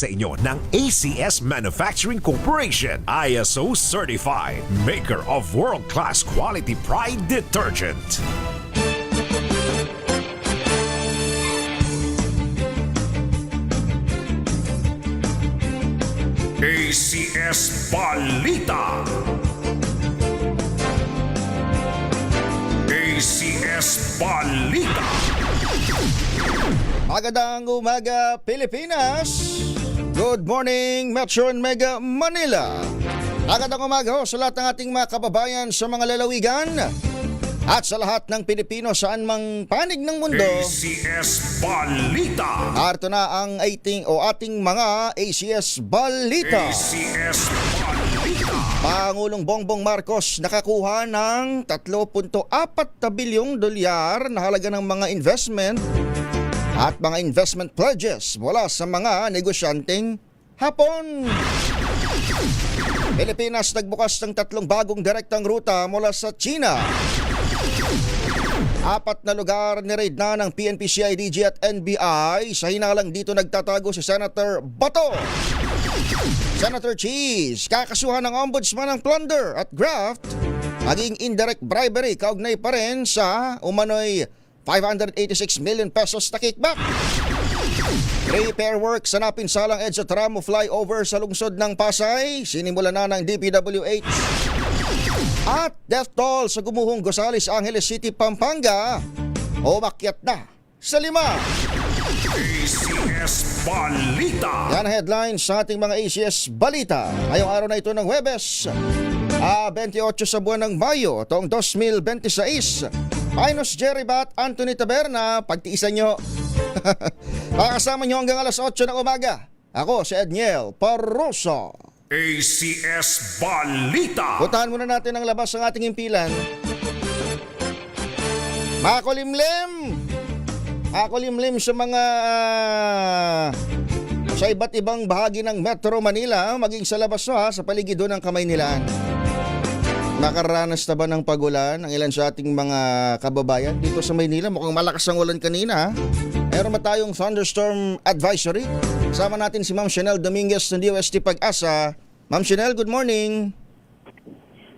sa inyo ng ACS Manufacturing Corporation, ISO certified, maker of world-class quality Pride detergent. ACS Balita. ACS Balita. Magandang umaga, Pilipinas! Good morning, Metro and Mega Manila! Magandang umaga ho sa lahat ng ating mga kababayan sa mga lalawigan at sa lahat ng Pilipino saan mang panig ng mundo. ACS Balita. Arto na ang ating mga ACS Balita. ACS Balita. Pangulong Bongbong Marcos nakakuha ng 3.4 bilyong dolyar na halaga ng mga investment at mga investment pledges mula sa mga negosyanteng Hapon. Pilipinas nagbukas ng 3 bagong direktang ruta mula sa China. 4 na lugar ni-raid na ng PNP, CIDG at NBI. Sa hinalang dito nagtatago si Senator Bato. Senator Cheese, kakasuhan ng ombudsman ng plunder at graft, maging indirect bribery kaugnay pa rin sa umano'y 586 million pesos na kickback. Repair work sa napinsalang EDSA Tramo flyover sa lungsod ng Pasay, sinimula na ng DPWH. At death toll sa gumuhong Gosales, Angeles City, Pampanga, umakyat na sa 5. ACS Balita. Yan ang headlines sa ating mga ACS Balita. Ngayong araw na ito ng Huwebes, 28 sa buwan ng Mayo, taong 2026. Minus Jerry Bat, Anthony Taberna, pagtiisan nyo. Makakasama nyo hanggang alas 8 ng umaga. Ako si Edniel Parroso. ACS Balita. Puntahan muna natin ang labas ng ating impilan. Makulimlim sa mga sa iba't ibang bahagi ng Metro Manila, maging sa labas sa paligid doon ng Kamaynilaan. Nakaranas na ba ng pagulan ang ilan sa ating mga kababayan dito sa Maynila? Mukhang malakas ang ulan kanina. Meron ba tayong thunderstorm advisory? Kasama natin si Ma'am Chanel Dominguez ng DOST Pag-asa. Ma'am Chanel, good morning.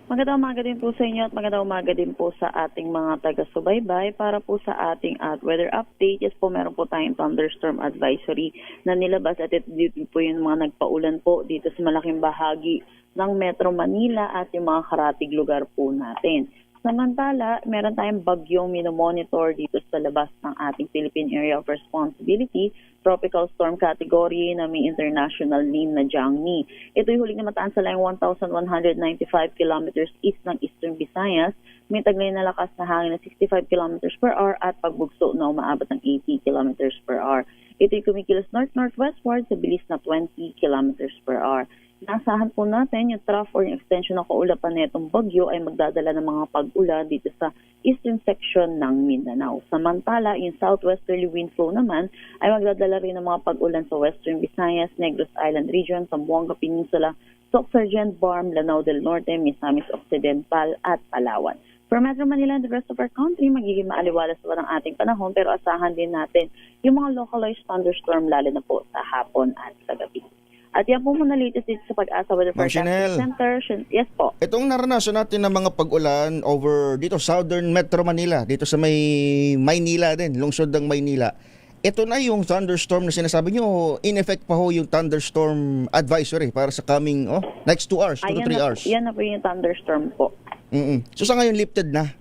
Magandang umaga din po sa inyo at magandang umaga din po sa ating mga taga-subaybay para po sa ating weather update. Yes po, meron po tayong thunderstorm advisory na nilabas at ito po yung mga nagpaulan po dito sa malaking bahagi ng Metro Manila at yung mga karatig lugar po natin. Samantala, meron tayong bagyong minomonitor dito sa labas ng ating Philippine Area of Responsibility, tropical storm category na may international name na Jiangmi. Ito'y huling namataan sa layong 1,195 kilometers east ng Eastern Visayas. May taglay na lakas na hangin na 65 kilometers per hour at pagbugso na umaabot ng 80 kilometers per hour. Ito'y kumikilos north-northwestward sa bilis na 20 kilometers per hour. Inaasahan po natin yung trough or yung extension ng kaulapan nitong bagyo ay magdadala ng mga pag-ulan dito sa eastern section ng Mindanao. Samantala, yung southwesterly wind flow naman ay magdadala rin ng mga pag-ulan sa western Visayas, Negros Island region, Zamboanga Peninsula, Soc-Sargent, Barm, Lanao del Norte, Misamis Occidental at Palawan. For Metro Manila and the rest of our country, magiging maaliwalas pa ng ating panahon pero asahan din natin yung mga localized thunderstorm lalo na po sa hapon at sa gabi. At yan po muna latest dito sa Pag-asa Weather Forecasting Center. Yes po. Itong naranasan natin ng mga pag-ulan over dito southern Metro Manila, dito sa may Maynila din, lungsod ng Maynila. Ito na yung thunderstorm na sinasabi nyo, in effect pa ho yung thunderstorm advisory para sa coming next 2 hours, 2 to 3 hours. Yan na po yung thunderstorm po. So sa ngayon lifted na?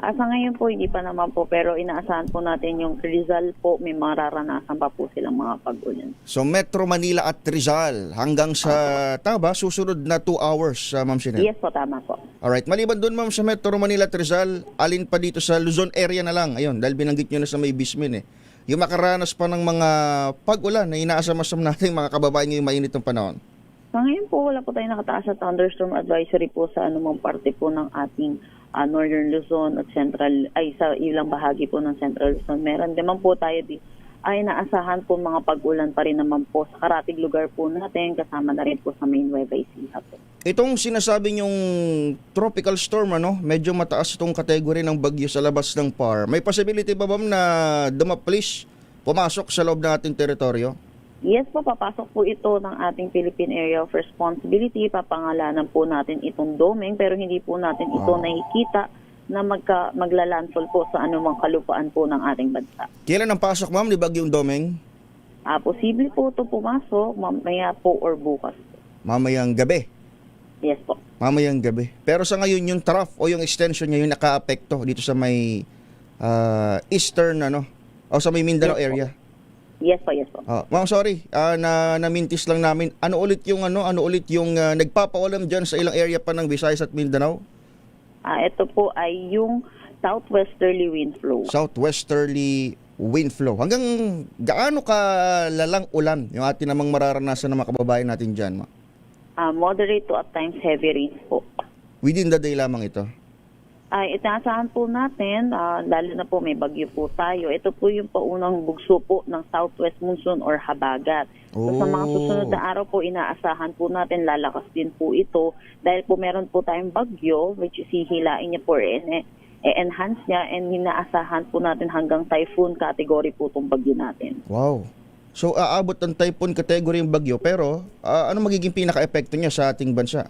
Sa ngayon po, hindi pa naman po, pero inaasahan po natin yung Rizal po, may mararanasan pa po silang mga pag-ulan. So Metro Manila at Rizal hanggang sa, susunod na 2 hours, Ma'am Chanel? Yes po, tama po. Alright, maliban doon Ma'am sa Metro Manila at Rizal, alin pa dito sa Luzon area na lang? Ayun, dahil binanggit nyo na sa may Bismin Yung makaranas pa ng mga pag-ulan na inaasam-asam natin mga kababayan ngayong mainit ng panahon. Sa ngayon po, wala po tayong nakataas sa thunderstorm advisory po sa anumang parte po ng ating Northern Luzon at Central, sa ilang bahagi po ng Central Luzon. Meron naman po tayo ay naasahan po mga pag-ulan pa rin naman po sa karatig lugar po natin, kasama na rin po sa main Nueva Ecija po. Itong sinasabi nyong tropical storm, medyo mataas itong kategory ng bagyo sa labas ng PAR. May possibility ba na dumaplis, pumasok sa loob ng ating teritoryo? Yes po, papasok po ito ng ating Philippine Area of Responsibility. Papangalanan po natin itong doming pero hindi po natin ito nakikita na maglalandfall po sa anumang kalupaan po ng ating bansa. Kailan ang pasok, ma'am, ni Bagyong Domeng? Posible po ito pumasok mamaya po or bukas. Mamayang gabi. Yes po. Mamayang gabi. Pero sa ngayon, yung trough o yung extension niya yung naka-apekto dito sa may eastern, o sa may Mindanao area. Yes po, yes po. Ma'am, sorry, namintis lang namin. Ano ulit yung nagpapaulam diyan sa ilang area pa ng Visayas at Mindanao? Ito po ay yung southwesterly wind flow. Southwesterly wind flow. Hanggang gaano ka lalang ulan yung atin namang mararanasan ng mga kababayan natin diyan, ma'am? Moderate to at times heavy rains po. Within the day lamang ito. Itaasahan po natin, lalo na po may bagyo po tayo. Ito po yung paunang bugso po ng southwest monsoon or habagat. So, sa mga susunod na araw po, inaasahan po natin, lalakas din po ito dahil po meron po tayong bagyo which is hihilain niya po enhance niya and inaasahan po natin hanggang typhoon category po itong bagyo natin. Wow. So aabot ng typhoon category yung bagyo pero ano magiging pinaka-epekto niya sa ating bansa?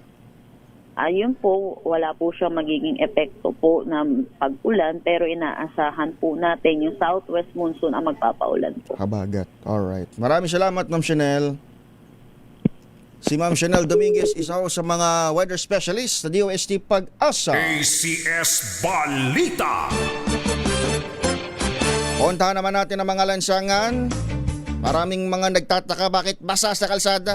Ayun po, wala po siya magiging epekto po ng pag-ulan pero inaasahan po natin yung southwest monsoon ang magpapaulan po. Habagat. Alright. Maraming salamat, Ma'am Chanel. Si Ma'am Chanel Dominguez, isa ho sa mga weather specialist sa DOST Pag-asa. ACS Balita. Puntahan naman natin ang mga lansangan. Maraming mga nagtataka bakit basa sa kalsada.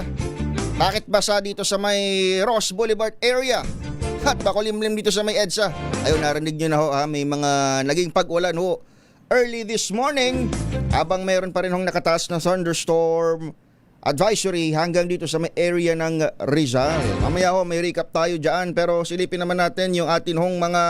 Bakit basa dito sa may Ross Boulevard area? At bakulimlim dito sa may EDSA. Ayun, narinig nyo na ho, may mga naging pag-ulan ho early this morning. Habang mayroon pa rin hong nakataas na thunderstorm advisory hanggang dito sa may area ng Rizal. Mamaya ho, may recap tayo dyan. Pero silipin naman natin yung atin hong mga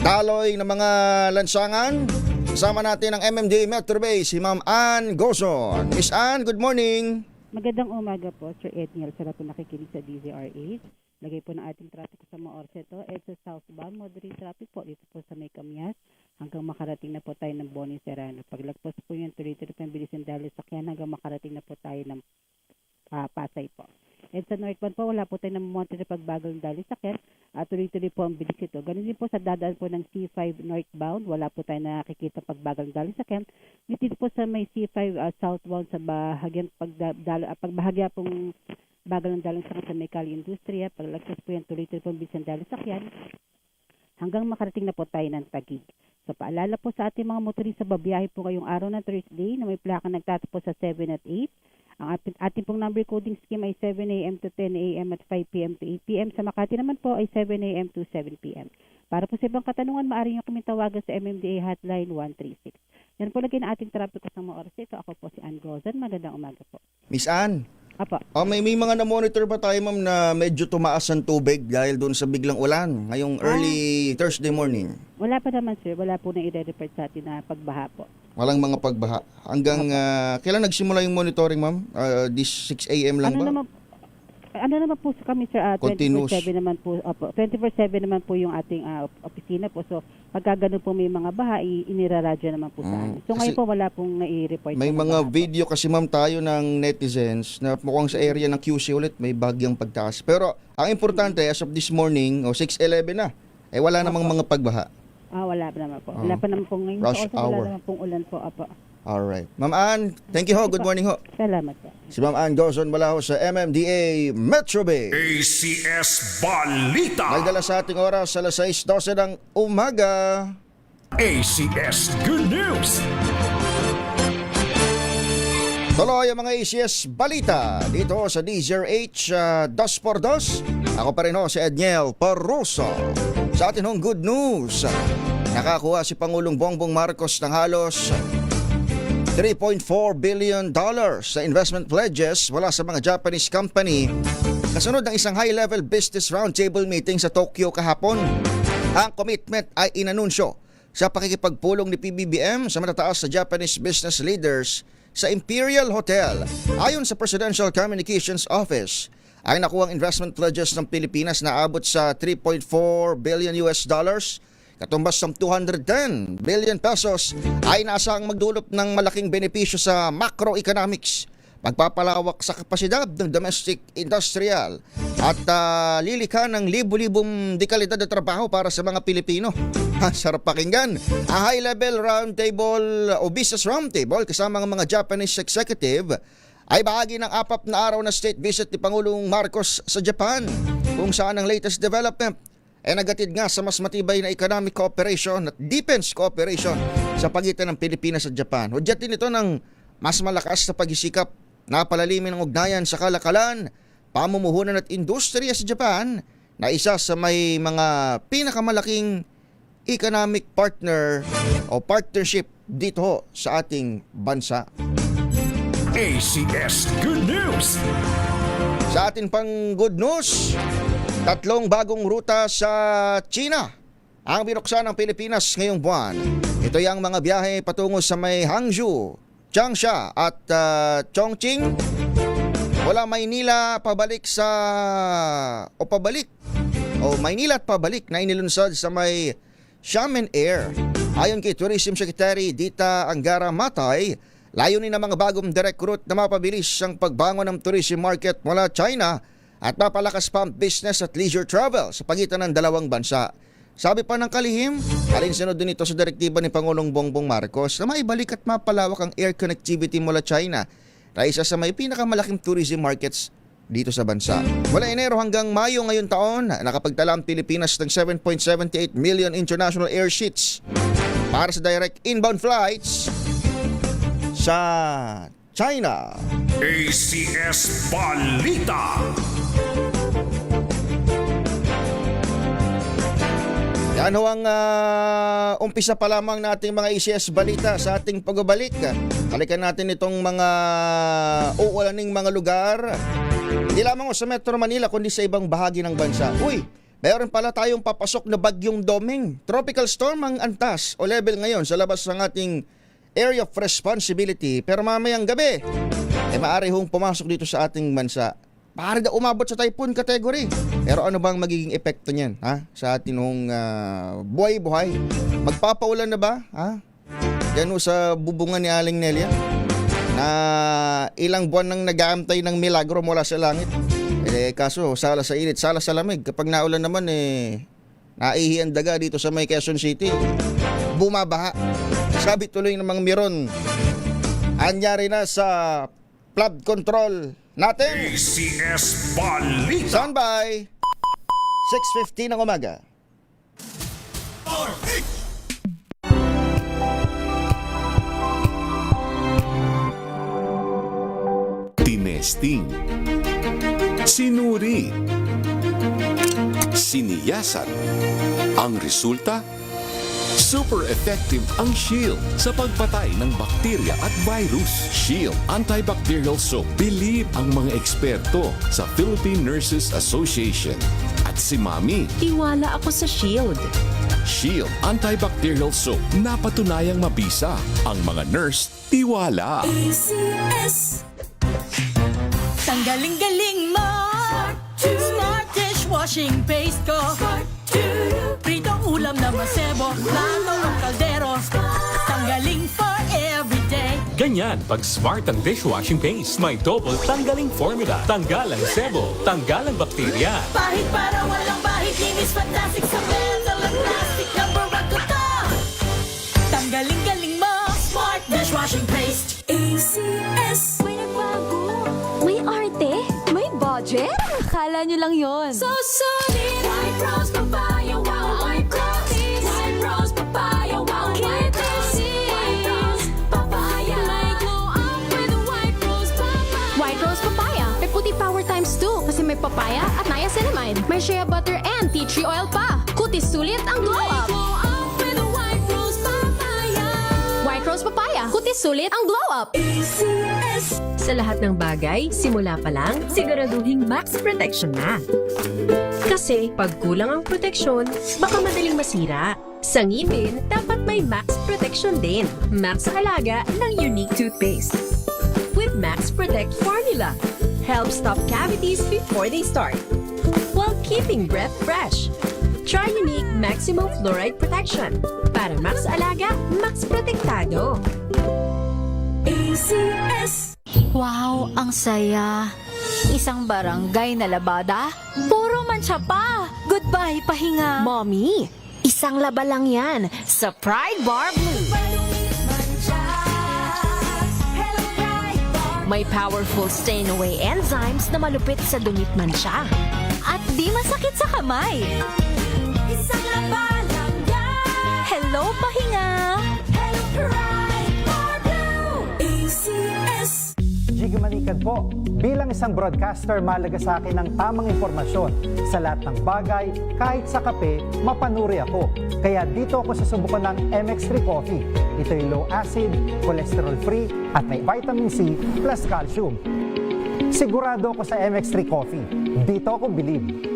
daloy na mga lansangan. Kasama natin ang MMDA Metro Base, si Ma'am Ann Gozon. Miss Ann, good morning. Magandang umaga po, Sir Edniel. Sarap po nakikinig sa DZRH. Lagay po ng ating traffic sa Maorse to. EDSA southbound, moderate traffic po dito po sa May Camias hanggang makarating na po tayo ng Boni Serrano. Paglagpas po yung tuloy-tuloy pang bilisan dahil sakyan hanggang makarating na po tayo ng Pasay po. EDSA northbound po, wala po tayo ng monte na pagbagal dahil sakyan at tuloy-tuloy po ang bilis ito. Ganun din po sa dadaan po ng C5 northbound, wala po tayo nakikita pagbagal dahil sakyan. Dito po sa may C5 southbound sa bahagyan pagbahagya pong bagal ng dalang sa may Kali Industriya, paglagpas po yan tuloy-tuloy pong bilis dahil sakyan hanggang makarating na po tayo ng Taguig. So paalala po sa ating mga motorista, babiyahe po ngayong araw ng Thursday na may plaka nagtatapos sa 7 at 8. Ang ating pong number coding scheme ay 7 a.m. to 10 a.m. at 5 p.m. to 8 p.m. Sa Makati naman po ay 7 a.m. to 7 p.m. Para po sa ibang katanungan, maaari nyo kami tawagan sa MMDA Hotline 136. Yan po lagi na ating trapiko sa mga oras. Ito ako po si Ann Gozan. Magandang umaga po. Miss Ann, Apa. may mga na-monitor ba tayo, ma'am, na medyo tumaas ang tubig dahil doon sa biglang ulan ngayong early Thursday morning? Wala pa naman, sir. Wala po na i-report sa atin na pagbaha po. Walang mga pagbaha. Hanggang kailan nagsimula yung monitoring, ma'am? This 6 a.m. lang ba? Ano naman po kami, sir, Continuous. 24/7 naman po. Opo, 24/7 naman po yung ating opisina po. So, pagka ganun po may mga baha, iniraradyo naman po sa amin. So, ngayon po wala pong nai-report. May mga video kasi, ma'am, tayo ng netizens na mukhang sa area ng QC ulit may bagyang pagtaas. Pero ang importante, as of this morning, 6:11 na, wala namang mga pagbaha. Wala pa naman po. Wala pa naman po ngayon. Rush hour. Wala naman pong ulan po. Opo. Alright. Ma'am Ann, thank you ho. Good morning ho. Salamat po. Si Ma'am Ann Gozon mula ho sa MMDA Metro Bay. ACS Balita. Nagdala sa ating oras sa alas 6:12 ng umaga. ACS Good News. Tuloy ang mga ACS Balita dito sa DZRH 2x2. Ako pa rin ho si Edniel Paruso. Sa atin hong good news, nakakuha si Pangulong Bongbong Marcos ng halos $3.4 billion sa investment pledges mula sa mga Japanese company kasunod ng isang high-level business roundtable meeting sa Tokyo kahapon. Ang commitment ay inanunsyo sa pakikipagpulong ni PBBM sa matataas sa Japanese business leaders sa Imperial Hotel. Ayon sa Presidential Communications Office, ang nakuhang investment pledges ng Pilipinas na abot sa $3.4 billion katumbas ng 210 billion pesos ay inaasahang magdulot ng malaking benepisyo sa macroeconomics pagpapalawak sa kapasidad ng domestic industrial at lilikha ng libu-libong dekalidad na trabaho para sa mga Pilipino. Sarap pakinggan. A high-level roundtable o business roundtable kasama ng mga Japanese executive ay bahagi ng 4 na araw na state visit ni Pangulong Marcos sa Japan, kung saan ang latest development ay nagatid nga sa mas matibay na economic cooperation at defense cooperation sa pagitan ng Pilipinas at Japan. Hudyat din ito ng mas malakas na pagsisikap na palalimin ang ugnayan sa kalakalan, pamumuhunan at industriya sa Japan na isa sa may mga pinakamalaking economic partner o partnership dito sa ating bansa. ACS Good News! Sa atin pang good news, 3 bagong ruta sa China ang binuksan ng Pilipinas ngayong buwan. Ito yung mga biyahe patungo sa may Hangzhou, Changsha at Chongqing. Wala Maynila pabalik Maynila at pabalik na inilunsad sa may Xiamen Air. Ayon kay Tourism Secretary Dita Angara Matay, layunin ng mga bagong direct route na mapabilis ang pagbangon ng tourism market mula China at mapalakas pa ang business at leisure travel sa pagitan ng dalawang bansa. Sabi pa ng kalihim, alinsunod din ito sa direktiba ni Pangulong Bongbong Marcos na maibalik at mapalawak ang air connectivity mula China na isa sa may pinakamalaking tourism markets dito sa bansa. Mula Enero hanggang Mayo ngayon taon, nakapagtala ang Pilipinas ng 7.78 million international air seats para sa direct inbound flights sa China. ACS Balita! Yan ho ang umpisa pa lamang nating mga ACS Balita sa ating pagbabalik. Halikan natin itong mga uulaning mga lugar. Hindi lamang sa Metro Manila kundi sa ibang bahagi ng bansa. Uy, meron pala tayong papasok na bagyong Doming. Tropical storm ang antas o level ngayon sa labas ng ating area of responsibility. Pero mamayang gabi, maaari hong pumasok dito sa ating bansa. Para na umabot sa typhoon category. Pero ano bang magiging epekto niyan sa atin hong buhay-buhay? Magpapaulan na ba? Yan sa bubungan ni Aling Nelia na ilang buwan nang nag-aantay ng milagro mula sa langit. Kaso sala sa init, sala sa lamig. Kapag naulan naman naihi ang daga dito sa may Quezon City. Bumabaha. Sabi tuloy ng mga Miron, anyari na sa flood control natin. ACS Balita! Standby! 6:15 ng umaga. Tinesting, sinuri, siniyasan. Ang resulta, super effective ang Shield sa pagpatay ng bakterya at virus. Shield Antibacterial Soap. Believe ang mga eksperto sa Philippine Nurses Association. At si Mami, Tiwala ako sa Shield. Shield Antibacterial Soap. Napatunayang mabisa. Ang mga nurse, tiwala. ACS. Tanggaling-galing mo. Smart dishwashing paste ko. Pritong ulam na masebo. Plano ng kaldero. Tanggaling for everyday. Ganyan pag smart ang dishwashing paste. May double tanggaling formula. Tanggal ang sebo, tanggal ang bakterya. Bahid para walang bahid. Linis fantastic sa metal at plastic. Number 1 ko to. Tanggaling-galing mo. Smart dishwashing paste. ACS. May nagbago. May arte. May budget. Akala nyo lang yon. So solid. White Rose Papaya. Wow, White Rose. White Rose Papaya. Wow, White Rose. White Rose Papaya. May glow up with White Rose Papaya. White Rose Papaya. May puti power times 2 kasi may papaya at niacinamide. May shea butter and tea tree oil pa. Kutis sulit ang glow up. Glow up with White Rose Papaya. White Rose Papaya. Kutis sulit ang glow up. ACS. Sa lahat ng bagay, simula pa lang, siguraduhing max protection na. Kasi pag kulang ang proteksyon, baka madaling masira. Sa ngipin, dapat may max protection din. Max Alaga ng Unique Toothpaste. With Max Protect Formula. Helps stop cavities before they start. While keeping breath fresh. Try Unique Maximum Fluoride Protection. Para Max Alaga, Max Protektado. ACS. Wow, ang saya. Isang barangay na labada, puro mancha pa. Goodbye, pahinga. Mommy, isang laba lang yan sa Pride Bar Blue. May powerful stain-away enzymes na malupit sa dumit mancha. At di masakit sa kamay. Isang laba lang yan. Hello, pahinga. Hello, Pride Bar Blue. ACS. Jiggy Manikad po. Bilang isang broadcaster, mahalaga sa akin ang tamang impormasyon sa lahat ng bagay, kahit sa kape, mapanuri ako. Kaya dito ako susubukan ng MX3 Coffee. Ito'y low acid, cholesterol free, at may vitamin C plus calcium. Sigurado ako sa MX3 Coffee. Dito ako bilib.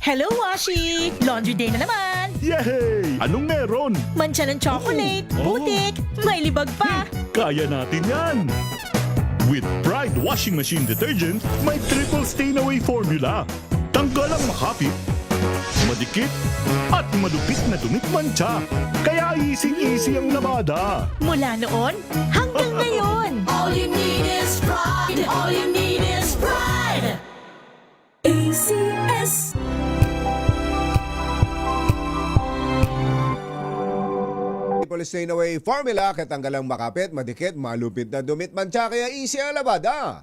Hello, Washi! Laundry day na naman! Yay! Anong meron? Mancha ng chocolate, putik, may libag pa! Kaya natin yan! With Pride Washing Machine Detergent, may triple stain-away formula. Tanggal ang makapit, madikit, at malupit na dumit mancha. Kaya easy-easy ang labada. Mula noon hanggang ngayon! All you need is pride. All you need is pride. ACS. Triple stain-away formula, katanggalang makapit, madikit, malupit na dumit mancha, kaya easy ang labada.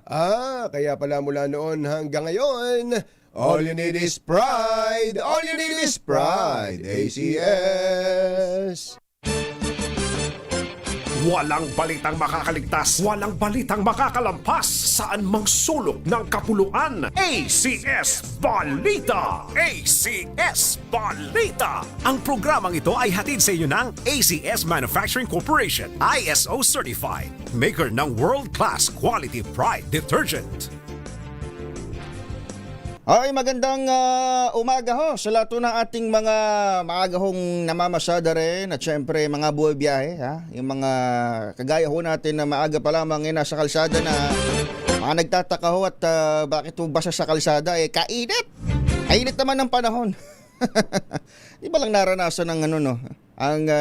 Kaya pala mula noon hanggang ngayon, all you need is pride. All you need is pride. ACS. Walang balitang makakaligtas, walang balitang makakalampas, saan mang sulok ng kapuluan. ACS Balita! ACS Balita! Ang programang ito ay hatid sa inyo ng ACS Manufacturing Corporation, ISO Certified, maker ng world-class quality Pride Detergent. Ay, magandang umaga ho sa lahat ng ating mga maagahong namamasada rin at syempre mga buhay biyahe. Yung mga kagaya ho natin na maaga pa lamang nasa kalsada na mga nagtataka ho at bakit ho basa sa kalsada kainit. Kainit naman ng panahon. Di ba lang naranasan ng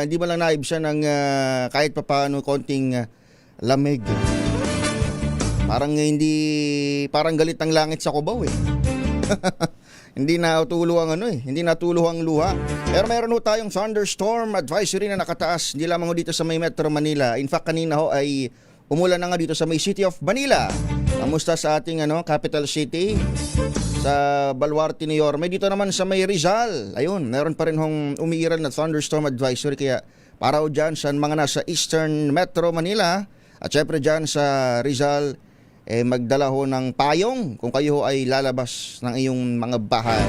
di ba lang naibsan ng kahit papaano konting lamig. Parang galit ang langit sa Cubao hindi hindi natuluhang luha. Pero meron ho tayong thunderstorm advisory na nakataas hindi lamang ho dito sa may Metro Manila. In fact, kanina ho ay umulan na nga dito sa may City of Manila. Kamusta sa ating capital city? Sa Baluarte, New York. May dito naman sa may Rizal. Ayun, meron pa rin hong umiiral na thunderstorm advisory. Kaya para ho dyan sa mga nasa Eastern Metro Manila at syempre dyan sa Rizal, magdala ho ng payong kung kayo ho ay lalabas ng iyong mga bahay.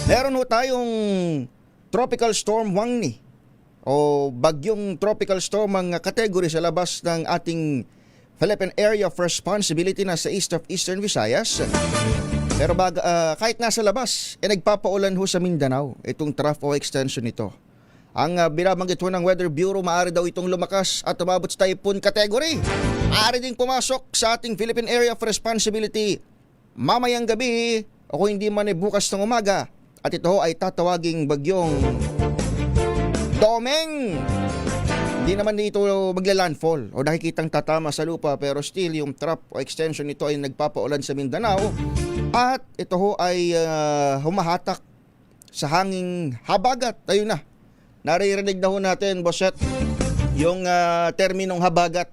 Meron ho tayong Tropical Storm Wangni o bagyong tropical storm ang category sa labas ng ating Philippine Area of Responsibility na sa east of Eastern Visayas. Pero kahit nasa labas, nagpapaulan ho sa Mindanao itong trough o extension nito. Ang binabanggit ho ng Weather Bureau, maaari daw itong lumakas at umabot sa typhoon category. Maaari ding pumasok sa ating Philippine Area of Responsibility mamayang gabi o kung hindi man bukas ng umaga. At ito ho ay tatawaging bagyong Domeng. Hindi naman dito magla-landfall o nakikitang tatama sa lupa, pero still yung trough o extension nito ay nagpapaulan sa Mindanao. At ito ho ay humahatak sa hanging habagat. Ayun na. Naririnig na ho natin, Boset, yung terminong habagat.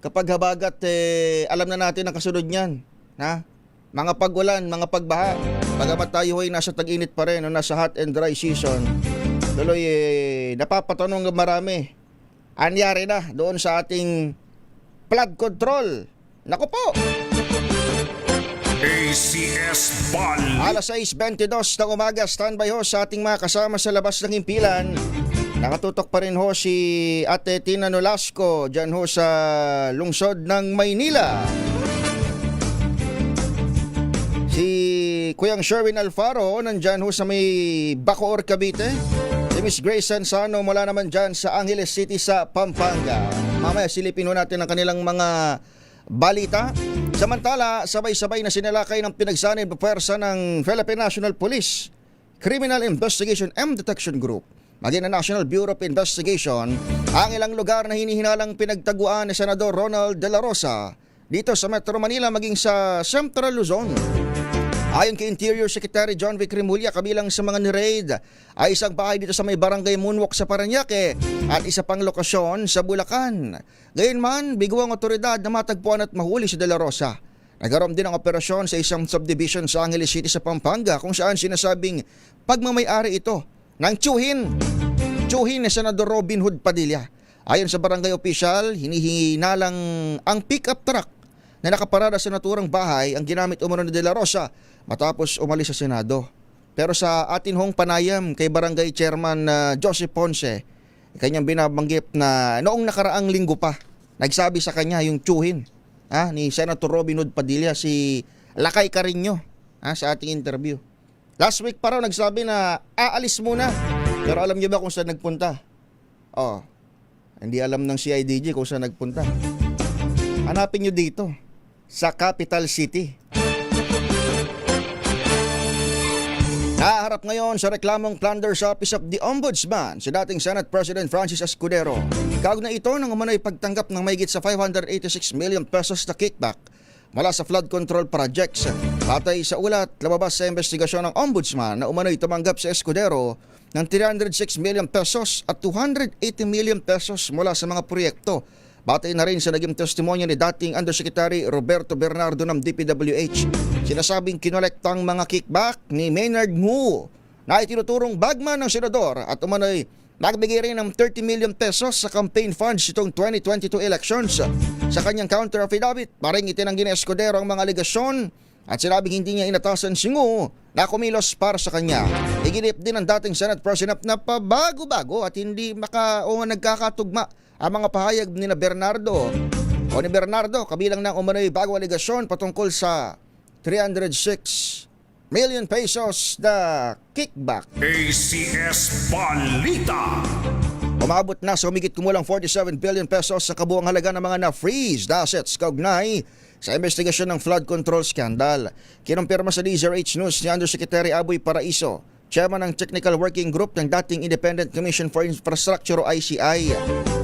Kapag habagat, alam na natin ang kasunod niyan. Mga pag-ulan, mga pagbaha. Bagamat tayo ay nasa tag-init pa rin, nasa hot and dry season. Tuloy, napapatanong marami. Anyari na doon sa ating flood control. Naku po! ACS Bal. Alas 6:22 ng umaga, standby ho sa ating mga kasama sa labas ng himpilan. Nakatutok pa rin ho si Ate Tina Nolasco dyan ho sa lungsod ng Maynila. Si Kuyang Sherwin Alfaro nandyan ho sa may Bacoor, Cavite. Si Miss Grace Sansano mula naman dyan sa Angeles City sa Pampanga. Mamaya silipin ho natin ang kanilang mga balita. Samantala, sabay-sabay na sinalakay ng pinagsanib puwersa ng Philippine National Police, Criminal Investigation and Detection Group, maging ang National Bureau of Investigation, ang ilang lugar na hinihinalang pinagtaguan ni Senador Ronald De La Rosa dito sa Metro Manila maging sa Central Luzon. Ayon kay Interior Secretary John Vic Remulla, kabilang sa mga ni-raid ay isang bahay dito sa may barangay Moonwalk sa Parañaque at isa pang lokasyon sa Bulacan. Gayunman, biguang otoridad na matagpuan at mahuli si De La Rosa. Nagaroon din ang operasyon sa isang subdivision sa Angeles City sa Pampanga kung saan sinasabing pagmamayari ito ng tsuhin ni Senador Robin Hood Padilla. Ayon sa barangay official, hinihinalang ang pick-up truck na nakaparada sa naturang bahay ang ginamit umano ni De La Rosa matapos umalis sa Senado. Pero sa atin hong panayam kay Barangay Chairman Joseph Ponce, kanyang binabanggit na noong nakaraang linggo pa, nagsabi sa kanya yung tsuhin ni Senator Robin Hood Padilla, si Lakay Carino sa ating interview. Last week pa raw nagsabi na aalis muna. Pero alam niyo ba kung saan nagpunta? Hindi alam ng CIDG kung saan nagpunta. Hanapin niyo dito, sa Capital City. Naharap ngayon sa reklamong plunder sa Office of the Ombudsman si dating Senate President Francis Escudero. Kaugnay ito nang umano'y pagtanggap ng mahigit sa 586 million pesos na kickback mula sa flood control projects. Patay sa ulat, lumabas sa investigasyon ng Ombudsman na umano'y tumanggap sa Escudero ng 306 million pesos at 280 million pesos mula sa mga proyekto. Batay na rin sa naging testimonya ni dating Undersecretary Roberto Bernardo ng DPWH. Sinasabing kinolektang mga kickback ni Maynard Ngu na itinuturong bagman ng senador at umano'y nagbigay rin ng 30 million pesos sa campaign funds itong 2022 elections. Sa kanyang counter affidavit, paring itinanggi ni Escudero ang mga alegasyon at sinabing hindi niya inatasan si Ngu na kumilos para sa kanya. Iginip din ng dating Senate President na pabago-bago at hindi nagkakatugma ang mga pahayag ni Bernardo kabilang ng umano'y bago aligasyon patungkol sa 306 million pesos na kickback. ACS Balita. Umabot na sa humigit kumulang 47 billion pesos sa kabuang halaga ng mga na-freeze na assets kaugnay sa investigasyon ng flood control scandal. Kinumpirma sa DZRH News ni Undersecretary Aboy Paraiso, Chairman ng Technical Working Group ng dating Independent Commission for Infrastructure o ICI.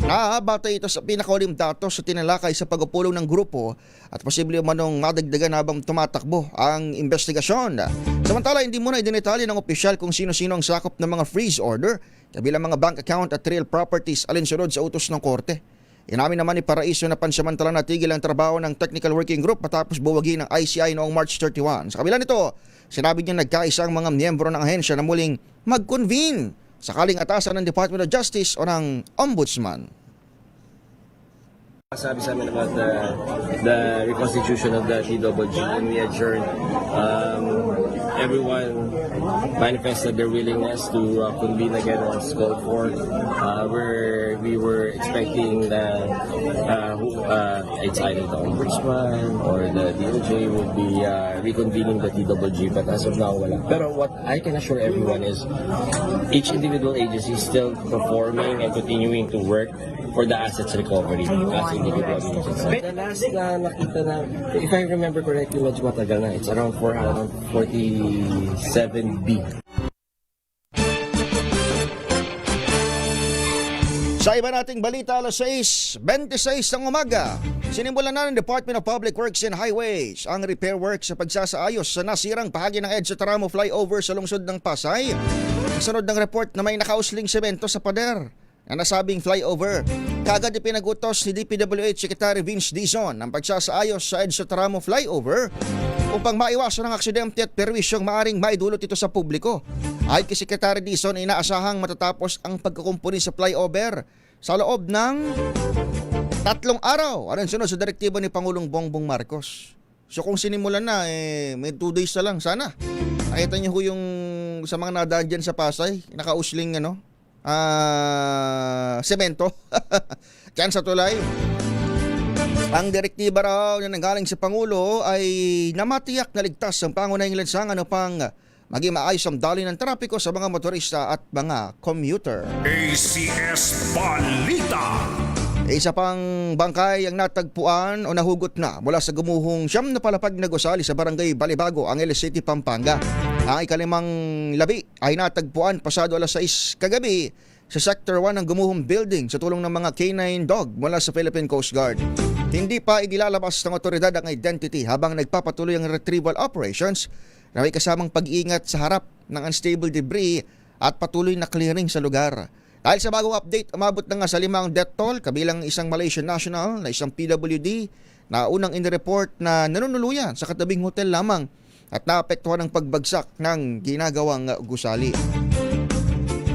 Nahabatay ito sa pinakahuling datos sa tinalakay sa pagpupulong ng grupo at posible manong madagdagan habang tumatakbo ang investigasyon. Samantala, hindi muna idinitalya ng opisyal kung sino-sino ang sakop ng mga freeze order, kabilang mga bank account at real properties alinsunod sa utos ng korte. Inamin naman ni Paraiso na pansamantala natigil ang trabaho ng Technical Working Group matapos buwagi ng ICI noong March 31. Sa kabila nito, sinabi niya nagkaisa ang mga miyembro ng ahensya na muling mag-convene sakaling atasan ng Department of Justice o ng Ombudsman. Sabi sa amin about the reconstitution of the TWG and we adjourned. Everyone manifested their willingness to convene again once called for. Where we were expecting that it's either the Ombudsman or the DOJ would be reconvening the TWG, but as of now, wala. Pero what I can assure everyone is each individual agency is still performing and continuing to work for the assets recovery as individual agencies. The last na nakita na, if I remember correctly, medyo matagal na. It's around 447B. Sa iba nating balita, alas 6:26 ng umaga, sinimulan na ng Department of Public Works and Highways ang repair work sa pagsasaayos sa nasirang bahagi ng EDSA Taramo flyover sa lungsod ng Pasay. Kasunod ng report na may nakausling semento sa pader na nasabing flyover. Kagad ipinagutos ni DPWH Secretary Vince Dizon ang pagsasaayos sa EDSA Taramo flyover upang maiwasan ang aksidente at perwisyong maaring maidulot ito sa publiko. Ay kay Secretary Dizon, inaasahang matatapos ang pagkukumpuni sa flyover sa loob ng 3 araw. Ayon sunod sa direktiba ni Pangulong Bongbong Marcos. So kung sinimulan na, may 2 days na lang sana. Nakita niyo yung sa mga nadaan dyan sa Pasay, nakausling semento dyan sa tulay. Ang direktiba raw na nanggaling sa Pangulo ay namatiyak na ligtas ang pangunahing lansangan upang maging maayos ang daloy ng trapiko sa mga motorista at mga commuter. ACS Balita. Isa pang bangkay ang natagpuan o nahugot na mula sa gumuhong siyam na palapag na gusali sa barangay Balibago, Angeles City, Pampanga. Ang ikalimang labi ay natagpuan pasado alas 6 kagabi sa Sector 1 ng gumuhong building sa tulong ng mga canine dog mula sa Philippine Coast Guard. Hindi pa inilalabas ng otoridad ang identity habang nagpapatuloy ang retrieval operations na may kasamang pag-iingat sa harap ng unstable debris at patuloy na clearing sa lugar. Dahil sa bagong update, umabot na nga sa 5 death toll, kabilang isang Malaysian national na isang PWD na unang inireport na nanunuluyan sa katabing hotel lamang at naapektuhan ng pagbagsak ng ginagawang gusali.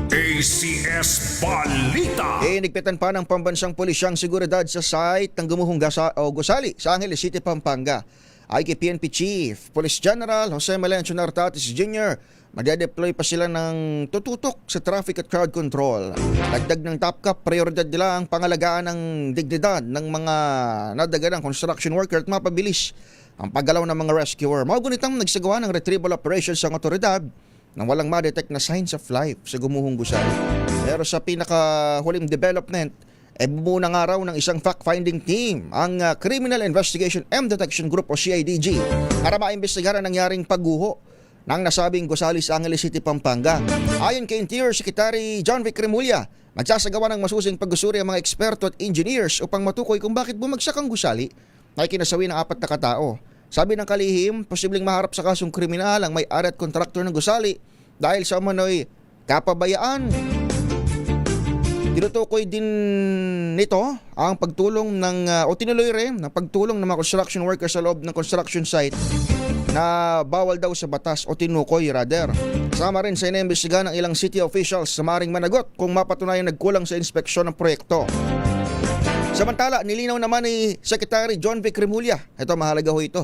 ACS Balita. Inigpitan pa ng pambansang pulisyang seguridad sa site ng gumuhong gusali sa Angeles City, Pampanga. Ay kay PNP Chief Police General Jose Melencio Nartatis Jr., magdedeploy pa sila ng tututok sa traffic at crowd control. Dagdag ng top cap, prioridad nila ang pangalagaan ng dignidad ng mga nadaganang construction worker at mapabilis ang paggalaw ng mga rescuer. Maugunitang nagsagawa ng retrieval operations sa otoridad nang walang ma-detect na signs of life sa gumuhong gusali. Pero sa pinakahuling development, bumuo na nga raw ng isang fact-finding team ang Criminal Investigation and Detection Group o CIDG para maimbestigahan ang nangyaring pagguho ng nasabing gusali sa Angeles City, Pampanga. Ayon kay Interior Secretary John Vic Remulla, magsasagawa ng masusing pagsusuri ang mga eksperto at engineers upang matukoy kung bakit bumagsak ang gusali na kinasawi ng 4 na katao. Sabi ng kalihim, posibleng maharap sa kasong kriminal ang may-ari at kontraktor ng gusali dahil sa umano'y kapabayaan. Tinutukoy din nito ang pagtulong ng o tinuloy rin ng pagtulong ng mga construction workers sa loob ng construction site na bawal daw sa batas o tinukoy rather. Sama rin sa inimbestigahan ng ilang city officials sa maring managot kung mapatunayan nagkulang sa inspeksyon ng proyekto. Samantala, nilinaw naman ni Secretary John Vic Remulla, ito mahalaga ho ito,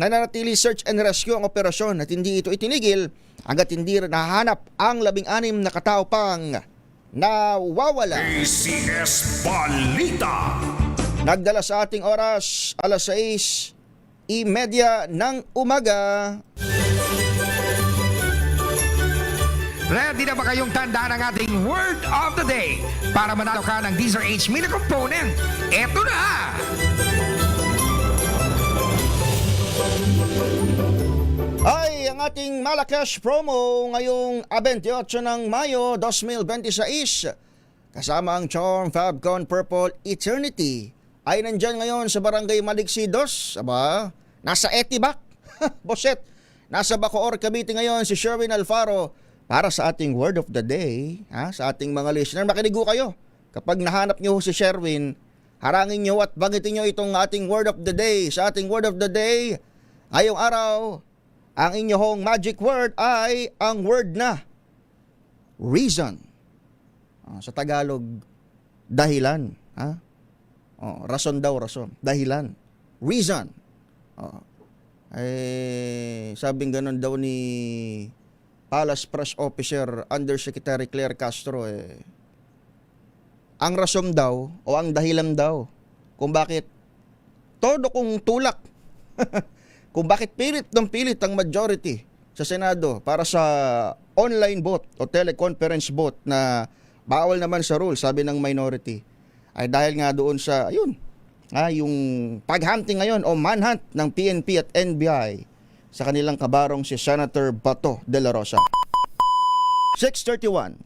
nananatili search and rescue ang operasyon at hindi ito itinigil hanggat hindi nahanap ang 16 na katao pang nawawala. ACS Balita. Nagdala sa ating oras, alas 6:30 ng umaga. Ready na ba kayong tandaan ang ating word of the day para manalo ka ng Deezer H Mini Component? Eto na! Ay, ang ating Malacash promo ngayong 28 ng Mayo 2026 kasama ang Charm Fabcon Purple Eternity ay nandyan ngayon sa Barangay Maligsidos. Aba, nasa Etibac. Boset, nasa Bacoor, Cavite ngayon si Sherwin Alfaro para sa ating word of the day. Sa ating mga listener, makinig ho kayo. Kapag nahanap nyo si Sherwin, harangin nyo at bagitin nyo itong ating word of the day. Sa ating word of the day, ngayong araw, ang inyong magic word ay ang word na reason. Sa Tagalog, dahilan. Rason daw, rason. Dahilan. Reason. Sabing ganun daw ni Palace Press Officer Undersecretary Claire Castro, ang rason daw o ang dahilan daw kung bakit todo kong tulak kung bakit pilit ang majority sa Senado para sa online vote o teleconference vote na bawal naman sa rule, sabi ng minority, ay dahil nga doon sa yung paghunting ngayon o manhunt ng PNP at NBI sa kanilang kabarong si Senator Bato de la Rosa. 6:31.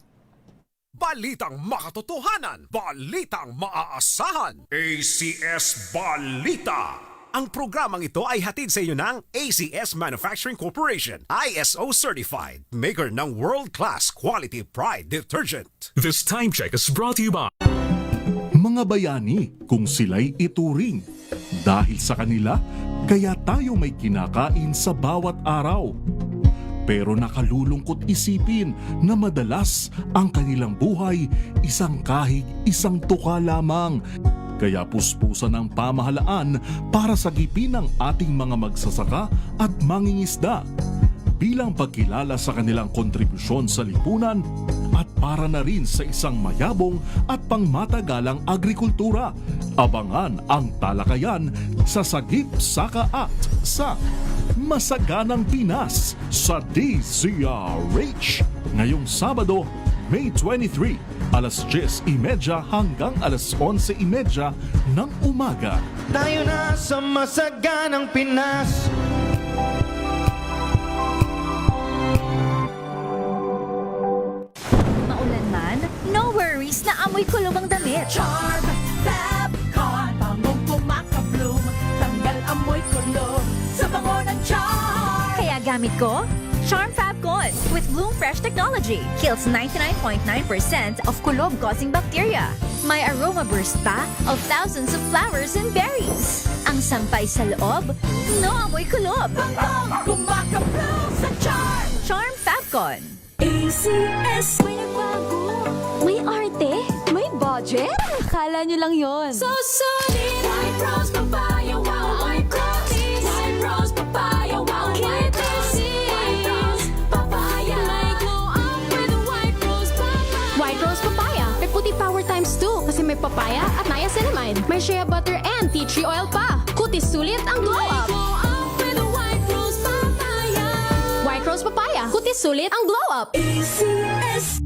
Balitang makatotohanan, balitang maaasahan. ACS Balita. Ang programang ito ay hatid sa iyo ng ACS Manufacturing Corporation, ISO certified, maker ng world-class quality Pride detergent. This time check is brought to you by mga bayani kung sila'y ituring. Dahil sa kanila, kaya tayo may kinakain sa bawat araw. Pero nakalulungkot isipin na madalas ang kanilang buhay isang kahig, isang tuka lamang. Kaya puspusan ang pamahalaan para sagipin ang ating mga magsasaka at mangingisda bilang pagkilala sa kanilang kontribusyon sa lipunan at para na rin sa isang mayabong at pangmatagalang agrikultura. Abangan ang talakayan sa Sagip Saka Act sa Masaganang Pinas sa DZRH. Ngayong Sabado, May 23, alas 10:30 hanggang alas 11:30 ng umaga. Tayo na sa Masaganang Pinas. Maulan man, no worries na amoy kulog ang damit. Charm Fabcon, pamong kumakabloom, tanggal amoy kulog sa bango ng charm. Kaya gamit ko, Charm Fabcon with Bloom Fresh Technology. Kills 99.9% of kulob-causing bacteria. May aroma burst pa of thousands of flowers and berries. Ang sampay sa loob, no amoy kulob. Pamong kumakabloom sa charm. Charm Fabcon. ACS. May nagbago. May arte. May budget. Akala nyo lang yon. So solid. White Rose Papaya, wow, white rose. White Rose Papaya, wow, white rose. White Rose Papaya. May glow up with White Rose Papaya. White Rose Papaya. May puti power times 2 kasi may papaya at niacinamide. May shea butter and tea tree oil pa. Kutis sulit ang glow up. Glow up with White Rose Papaya. White Rose Papaya. Kutis sulit ang glow up. ACS.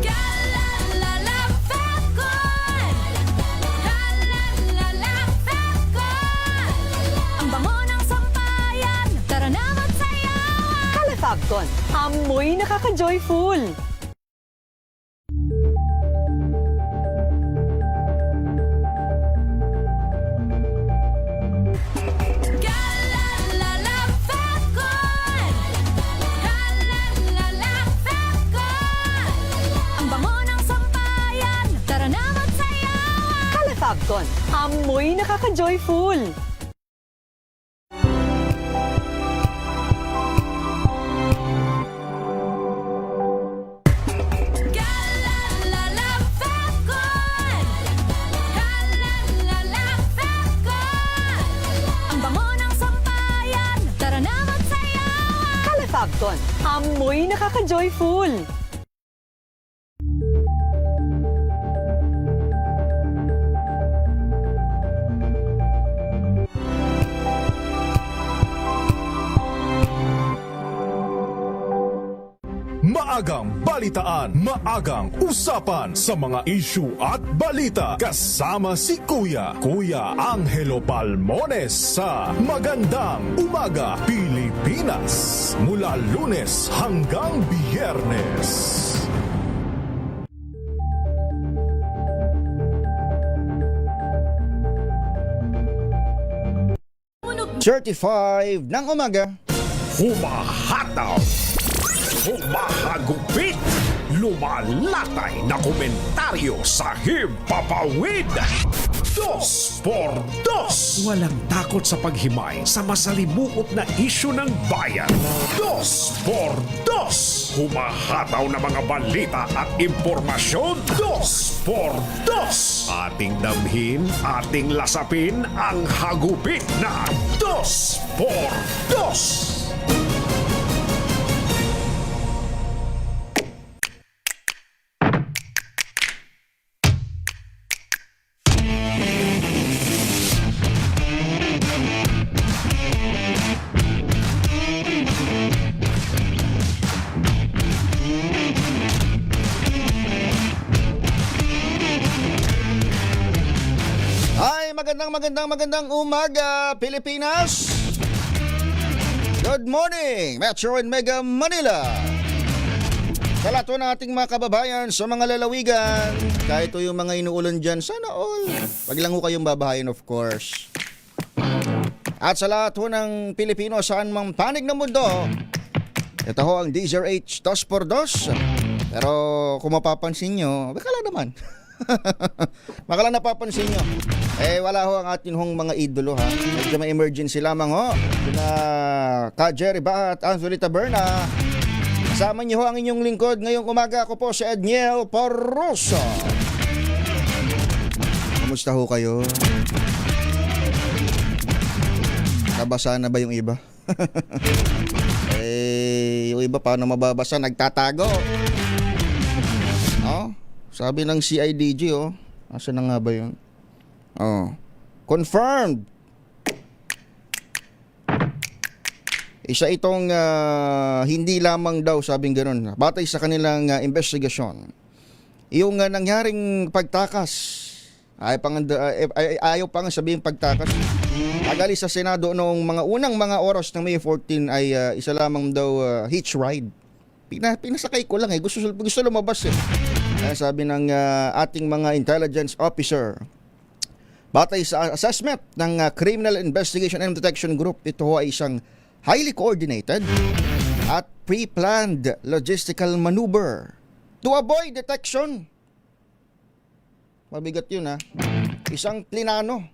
Galalala Fabcon. Galalala Fabcon. Ang bango ng sampayan. Tara na magsayawan. Kalafabcon, amoy nakaka-joyful. Galalala Fabcon. Galalala Fabcon. Ang bango ng sampayan. Tara na magsayawan. Kalafabcon, amoy nakaka-joyful. Galalala Fabcon. Galalala Fabcon. Ang bango ng sampayan. Tara na magsayawan. Kalafabcon, amoy nakaka-joyful. Maagang balitaan, maagang usapan sa mga issue at balita. Kasama si Kuya Angelo Palmones sa Magandang Umaga Pilipinas. Mula Lunes hanggang Biyernes. Certified ng umaga. Humahataw, humahagupit, lumalatay na komentaryo sa himpapawid. 2x2. Walang takot sa paghimay sa masalimuot na isyu ng bayan. 2x2. Humahataw na mga balita at impormasyon. 2x2. Ating damhin, ating lasapin ang hagupit na 2x2. Magandang umaga, Pilipinas! Good morning, Metro and Mega Manila! Sa lahat po ng ating mga kababayan sa mga lalawigan, kahit po yung mga inuulan dyan, sana all. Wag lang po kayong babahayin, of course. At sa lahat po ng Pilipino saan mang panig ng mundo, ito ho ang DZRH 2x2. Pero kung mapapansin nyo, baka lang naman. Baka lang napapansin nyo. Wala ho ang atin hong mga idolo ha. Medyo may emergency lamang ho. Na Jerry Baha at Anthony Taberna. Kasama niyo ho ang inyong lingkod ngayong umaga. Ako po si Edniel Parroso. Kamusta ho kayo? Nabasa na ba yung iba? Yung iba paano mababasa? Nagtatago. Sabi ng CIDG Asa na nga ba yun? Confirmed. Isa itong hindi lamang daw, sabing ganun, batay sa kanilang investigasyon. Yung nangyaring pagtakas, ayaw pa nga sabihin pagtakas. Agali sa Senado noong mga unang mga oras ng May 14 ay isa lamang daw hitch ride. Pinasakay ko lang gusto lumabas sabi ng ating mga intelligence officer. Batay sa assessment ng Criminal Investigation and Detection Group, ito ay isang highly coordinated at pre-planned logistical maneuver to avoid detection. Mabigat yun Isang plinanong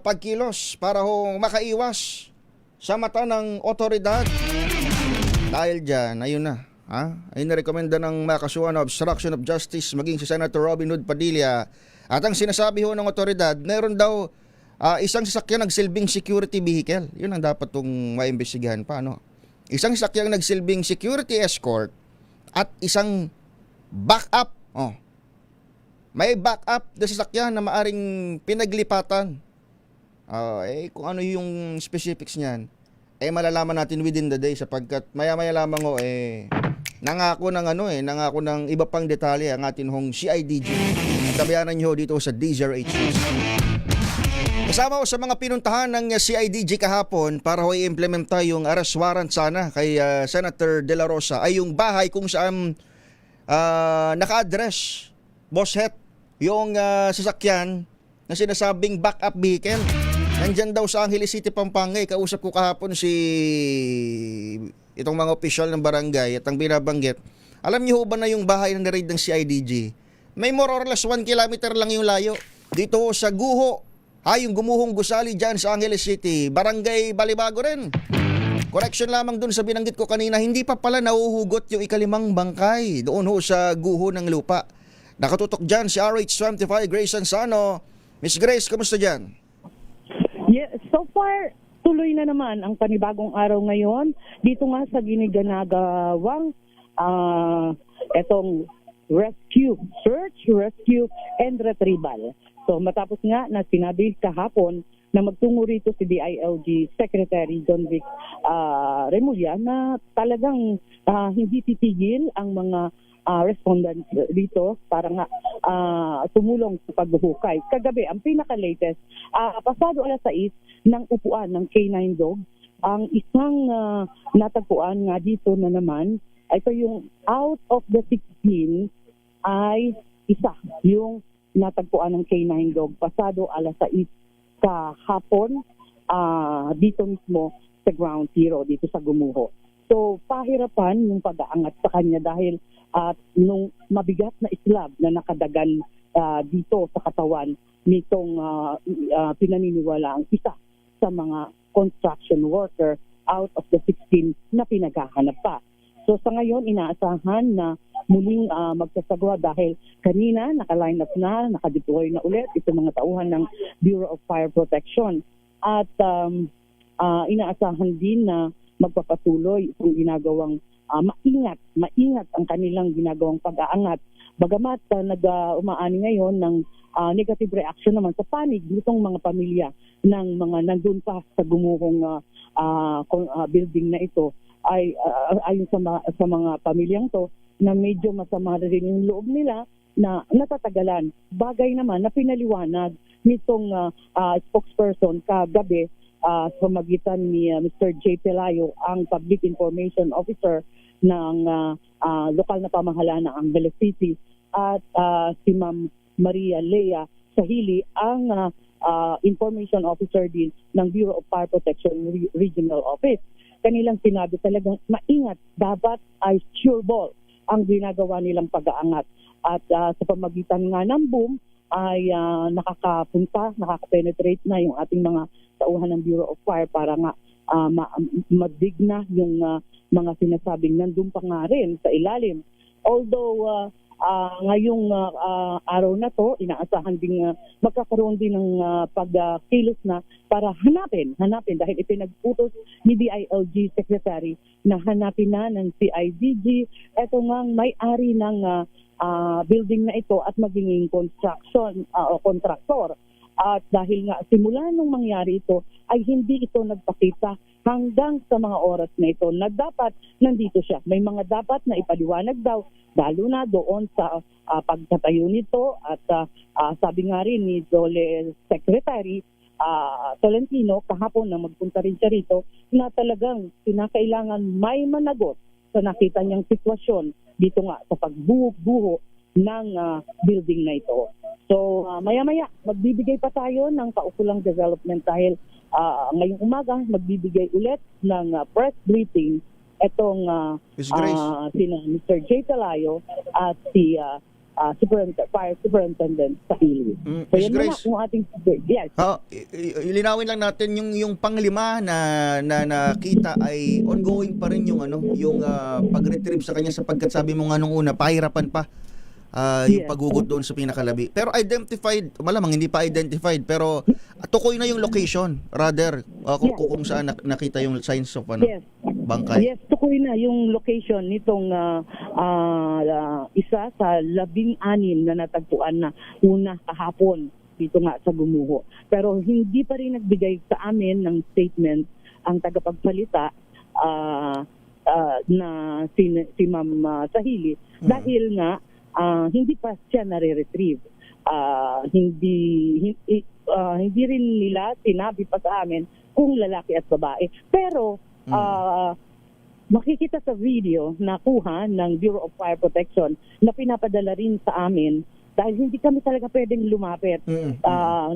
pagkilos para makaiwas sa mata ng otoridad. Dahil dyan, ayun na. Ay narekomenda ng makasuhan na obstruction of justice maging si Senator Robin Hood Padilla. At ang sinasabi ng otoridad, meron daw isang sasakyan nagsilbing security vehicle. Yun ang dapat itong maimbestigahan pa. Isang sasakyan nagsilbing security escort at isang backup. May backup na sasakyan na maaring pinaglipatan. Kung ano yung specifics niyan, malalaman natin within the day sapagkat maya-maya lamang nangako ng iba pang detalye ang atin hong CIDG. Tabayanan nyo dito sa DZRH. Kasama ko sa mga pinuntahan ng CIDG kahapon para i-implementa yung arrest warrant sana kay Senator De La Rosa ay yung bahay kung saan naka-address, Boss Het, yung sasakyan na sinasabing backup vehicle. Nandyan daw sa Angeles City, Pampanga. Kausap ko kahapon itong mga opisyal ng barangay at ang binabanggit. Alam niyo ba na yung bahay na na-raid ng CIDG? May more or less 1 kilometer lang yung layo. Dito sa Guho, yung gumuhong gusali dyan sa Angeles City, Barangay Balibago rin. Correction lamang dun sa binanggit ko kanina, hindi pa pala nahuhugot yung ikalimang bangkay doon sa guho ng lupa. Nakatutok dyan si RH25 Grace Ansano. Miss Grace, kamusta dyan? Yeah, so far, tuloy na naman ang panibagong araw ngayon. Dito nga sa giniganagawang etong search, rescue, and retrieval. So matapos nga na sinabi kahapon na magtungo rito si DILG Secretary John Vic Remulla na talagang hindi titigil ang mga respondents dito para nga tumulong sa paghuhukay. Kagabi, ang pinaka-latest, pasado alas 6 ng upuan ng K9 dog, ang isang natagpuan nga dito na naman, ito yung out of the 16 ay isa yung natagpuan ng K9 dog pasado alas 6 kahapon dito mismo sa ground zero dito sa Gumuho. So pahirapan yung pag-aangat sa kanya dahil nung mabigat na slab na nakadagan dito sa katawan nitong pinaniniwala ang isa sa mga construction worker out of the 16 na pinaghahanap pa. So sa ngayon, inaasahan na muling magsasagwa dahil kanina naka-line up na, naka-deploy na ulit itong mga tauhan ng Bureau of Fire Protection. At inaasahan din na magpapatuloy itong ginagawang maingat ang kanilang ginagawang pag-aangat. Bagamat umaani ngayon ng negative reaction naman sa panig nitong mga pamilya ng mga nandun pa sa gumuhong building na ito ay ayon sa mga pamilyang to na medyo masama rin yung loob nila na natatagalan. Bagay naman na pinaliwanag nitong spokesperson kagabi sa magitan ni Mr. J. Pelayo, ang Public Information Officer ng lokal na pamahalaan ng Angeles City, at si Ma'am Maria Lea Sahili, ang Information Officer din ng Bureau of Fire Protection Regional Office. Kanilang sinabi talagang maingat, dapat ay sure ball ang ginagawa nilang pag-aangat. At sa pamagitan nga ng boom ay nakaka-penetrate na yung ating mga tauhan ng Bureau of Fire para nga mag-dig na yung mga sinasabing nandun pa nga rin sa ilalim. Although ngayong araw na to, inaasahan din magkakaroon din ng pagkilos na para hanapin dahil ipinagputos ni DILG Secretary na hanapin na ng CIDG. Ito nga may-ari ng building na ito at maging construction o kontraktor. At dahil nga simula nung mangyari ito ay hindi ito nagpakita hanggang sa mga oras na ito na dapat nandito siya. May mga dapat na ipaliwanag daw, lalo na doon sa pagtatayo nito at sabi nga rin ni Dole Secretary Tolentino kahapon na magpunta rin siya rito na talagang kinakailangan may managot sa nakita niyang sitwasyon dito nga sa pagbuho ng building na ito. So maya-maya magbibigay pa tayo ng kaukulang development dahil ngayong umaga magbibigay ulit ng press briefing itong sina Mr. J. Talayo at si Fire Superintendent Sahili. So yan muna kung ating yes. Ilinawin lang natin yung panglima na nakita ay ongoing pa rin yung pag-retrieve sa kanya sapagkat sabi mo nga nung una pahirapan pa yung paghugot doon sa pinakalabi. Pero identified, malamang hindi pa identified pero tukoy na yung location rather kung saan nakita yung signs of bangkay. Yes, tukoy na yung location nitong isa sa 16 na natagpuan na una kahapon dito nga sa Gumuho. Pero hindi pa rin nagbigay sa amin ng statement ang tagapagsalita na si Ma'am Sahili dahil nga hindi pa siya nare-retrieve. Hindi rin nila sinabi pa sa amin kung lalaki at babae. Pero makikita sa video na kuha ng Bureau of Fire Protection na pinapadala rin sa amin dahil hindi kami talaga pwedeng lumapit.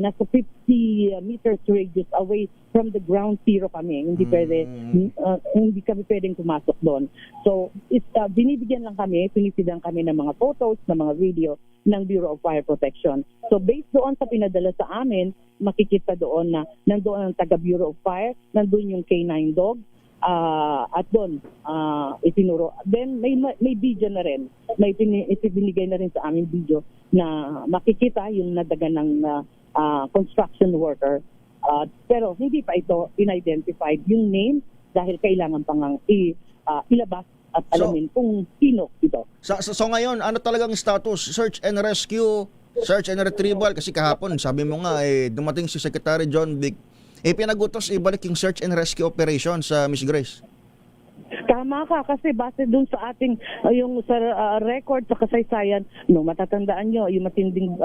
Nasa 50 meters radius away from the ground zero kami. Hindi kami pwedeng pumasok doon. So, binibigyan lang kami, pinisidan kami ng mga photos, ng mga video ng Bureau of Fire Protection. So, based doon sa pinadala sa amin, makikita doon na nandoon ang taga Bureau of Fire, nandoon yung K9 dog, at doon itinuro. Then may video na rin. May binigay na rin sa amin video na makikita yung nadaga ng construction worker. Pero hindi pa ito in-identified yung name dahil kailangan pang ilabas at alamin kung sino ito. So ngayon, ano talagang status? Search and rescue, search and retrieval? Kasi kahapon, sabi mo nga, dumating si Secretary John Vic, pinagutos ibalik yung search and rescue operation sa Miss Grace. Tama ka kasi base dun sa ating yung sa record sa kasaysayan, matatandaan nyo yung matinding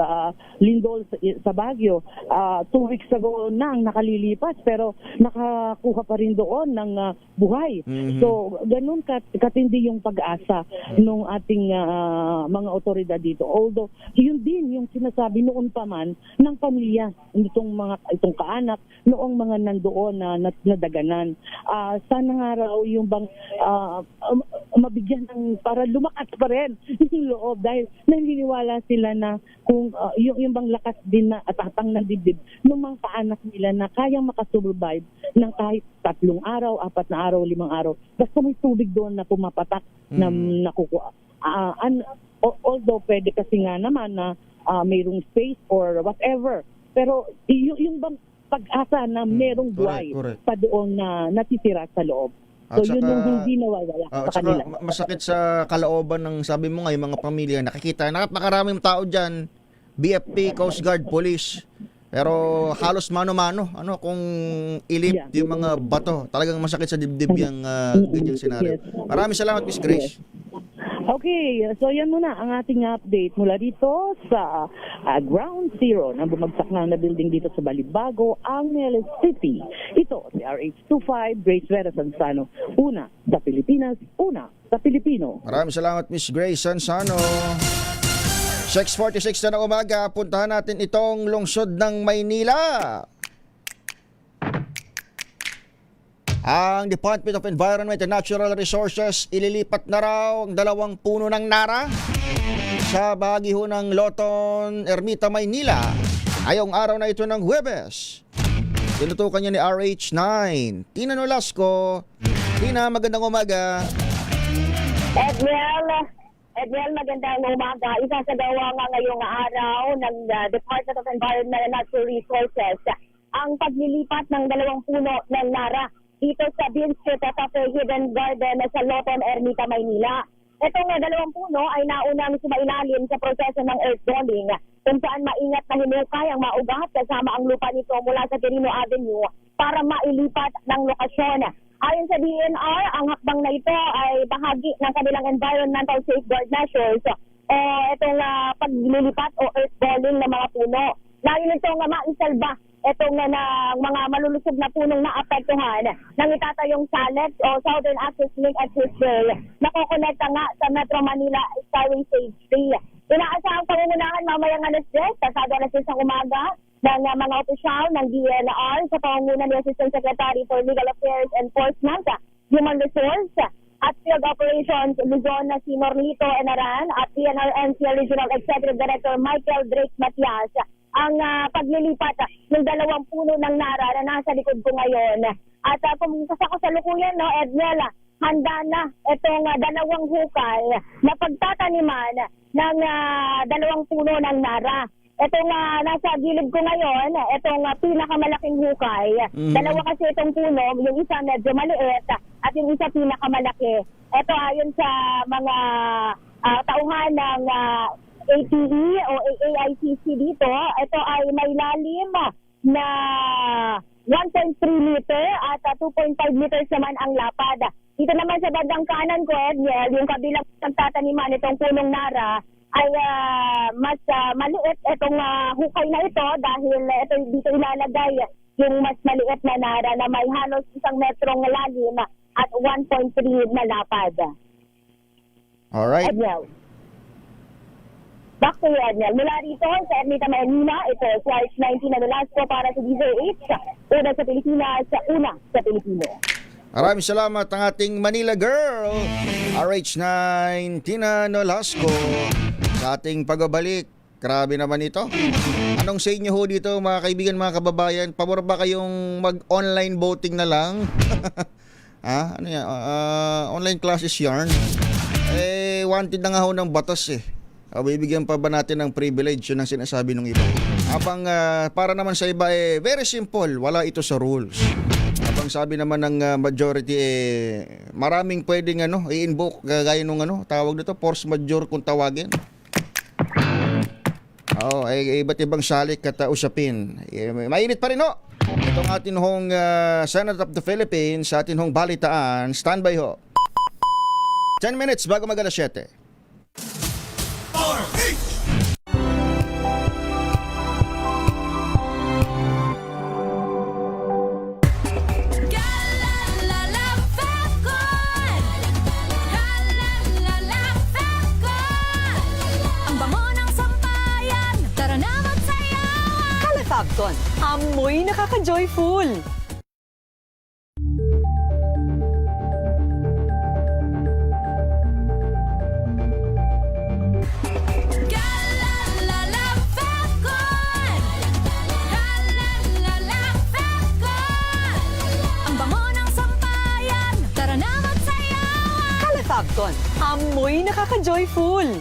lindol sa Baguio 2 weeks ago nang nakalilipas pero nakakuha pa rin doon ng buhay. So ganun katindi yung pag-asa nung ating mga otoridad dito. Although yun din yung sinasabi noon pa man ng pamilya itong kaanak noong mga nandoon na nadaganan. Sana nga raw yung bang mabigyan ng para lumakas pa rin yung loob dahil naniniwala sila na kung yung bang lakas din na atatang ng dibdib ng mga kaanak nila na kayang makasurvive ng kahit 3 araw, 4 na araw, 5 araw basta may tubig doon na pumapatak na nakukuha. Although pwede kasi nga naman na mayroong space or whatever pero yung bang pag-asa na merong buhay pa doon na natitira sa loob. So yun yung hindi nawawala sa kanila. Masakit sa kalooban ng sabi mo nga yung mga pamilya nakikita napakaraming tao dyan, BFP, Coast Guard, Police pero halos mano-mano kung ilip yung mga bato talagang masakit sa dibdib yung ganyang senaryo. Maraming salamat Miss Grace. Okay, so yan muna ang ating update mula dito sa Ground Zero na bumagsak na building dito sa Balibago, Angeles City. Ito si RH25 Grace Vera Sansano. Una sa Pilipinas, una sa Pilipino. Maraming salamat Miss Grace Sansano. 6:46 na ng umaga, puntahan natin itong lungsod ng Maynila. Ang Department of Environment and Natural Resources ililipat na raw ang 2 puno ng Nara sa bahagi ho ng Loton, Ermita, Maynila ngayong araw na ito ng Huwebes. Tinutukan niya ni RH9. Tina Nolasco. Tina, magandang umaga. Edwell, magandang umaga. Isasagawa nga ngayong araw ng Department of Environment and Natural Resources ang paglilipat ng 2 puno ng Nara dito sa Bean Street at Hidden Garden sa Loton, Ermita, Maynila. Itong dalawang puno ay naunang sumailalim sa proseso ng earth bombing kung saan maingat na hinukay ang maugat kasama ang lupa nito mula sa Quirino Avenue para mailipat ng lokasyon. Ayon sa DNR, ang hakbang na ito ay bahagi ng kanilang environmental safeguard measures o itong paglilipat o earth bombing ng mga puno. Layo nito nga maisalba itong mga malulusog na punong naapektuhan ng itatayong SALEX o Southern Access Link at Tuesday na kukonekta nga sa Metro Manila Skyway Stage 3. Inaasahang pangungunahan mamayang alas 10, pasado alas 10 ng umaga ng mga opisyal ng DNR sa pangunguna ni Assistant Secretary for Legal Affairs Enforcement, Human Resource at Field Operations Luzon na si Norlito Enaran at PNRNC Regional Executive Director Michael Drake Matias ang paglilipat ng dalawang puno ng Nara na nasa likod ko ngayon. At kung sa kasalukuyan, no, Ednel, handa na itong dalawang hukay na pagtataniman ng dalawang puno ng Nara. Itong nasa gilid ko ngayon, itong pinakamalaking hukay. Dalawa kasi itong puno, yung isa medyo maliit at yung isa pinakamalaki. Ito ayon sa mga tauhan ng ATE o AICC dito, ito ay may lalim na 1.3 meter at 2.5 meters naman ang lapad. Dito naman sa bandang kanan ko, Edniel, yung kabilang nagtataniman itong punong Nara ay mas maliit itong hukay na ito dahil ito dito ilalagay yung mas maliit na Nara na may halos 1 metrong lalim at 1.3 na lapad. Alright. Edniel. Back to you, Edniel. Mula rito sa Ermita Maynila, ito si RH19 na Velasco para sa DZH. Una sa Pilipinas, una sa Pilipino. Maraming salamat ang ating Manila girl, RH9 Tina Nolasco, sa ating pagbabalik. Grabe naman ito. Anong sa inyo ho dito mga kaibigan, mga kababayan? Pabor ba kayong mag-online voting na lang? Ano yan? Online classes yarn? Wanted na nga ho ng batas eh. Bibigyan pa ba natin ng privilege? Yun ang sinasabi ng iba. Habang para naman sa iba very simple, wala ito sa rules. Habang sabi naman ng majority maraming pwedeng i-invoke gaya nung tawag dito force majeure kung tawagin. Iba't ibang salik at usapin. Mainit pa rin ho. Itong atin hong Senate of the Philippines, sa atin hong balitaan. Standby ho. 10 minutes bago mag-alas 7. Fabcon, amoy nakaka-joyful. Ang bango ng sampayan, tara na magsayawan. Kala Fabcon, amoy nakaka-joyful.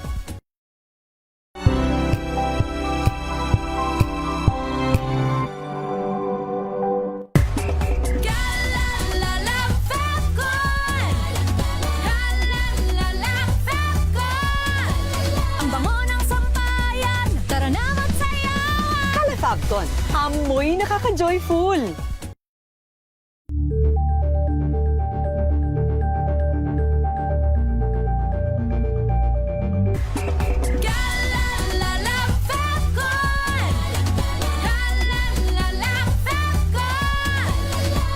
Fabcon, amoy nakaka-joyful.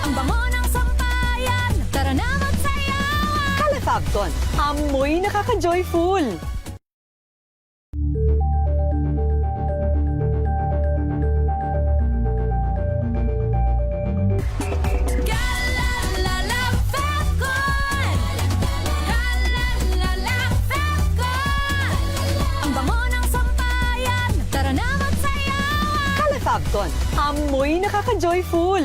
Ang bango ng sampayan, tara na magsayawan. Kala Fabcon, amoy nakaka-joyful. Fabcon, amoy nakaka-joyful.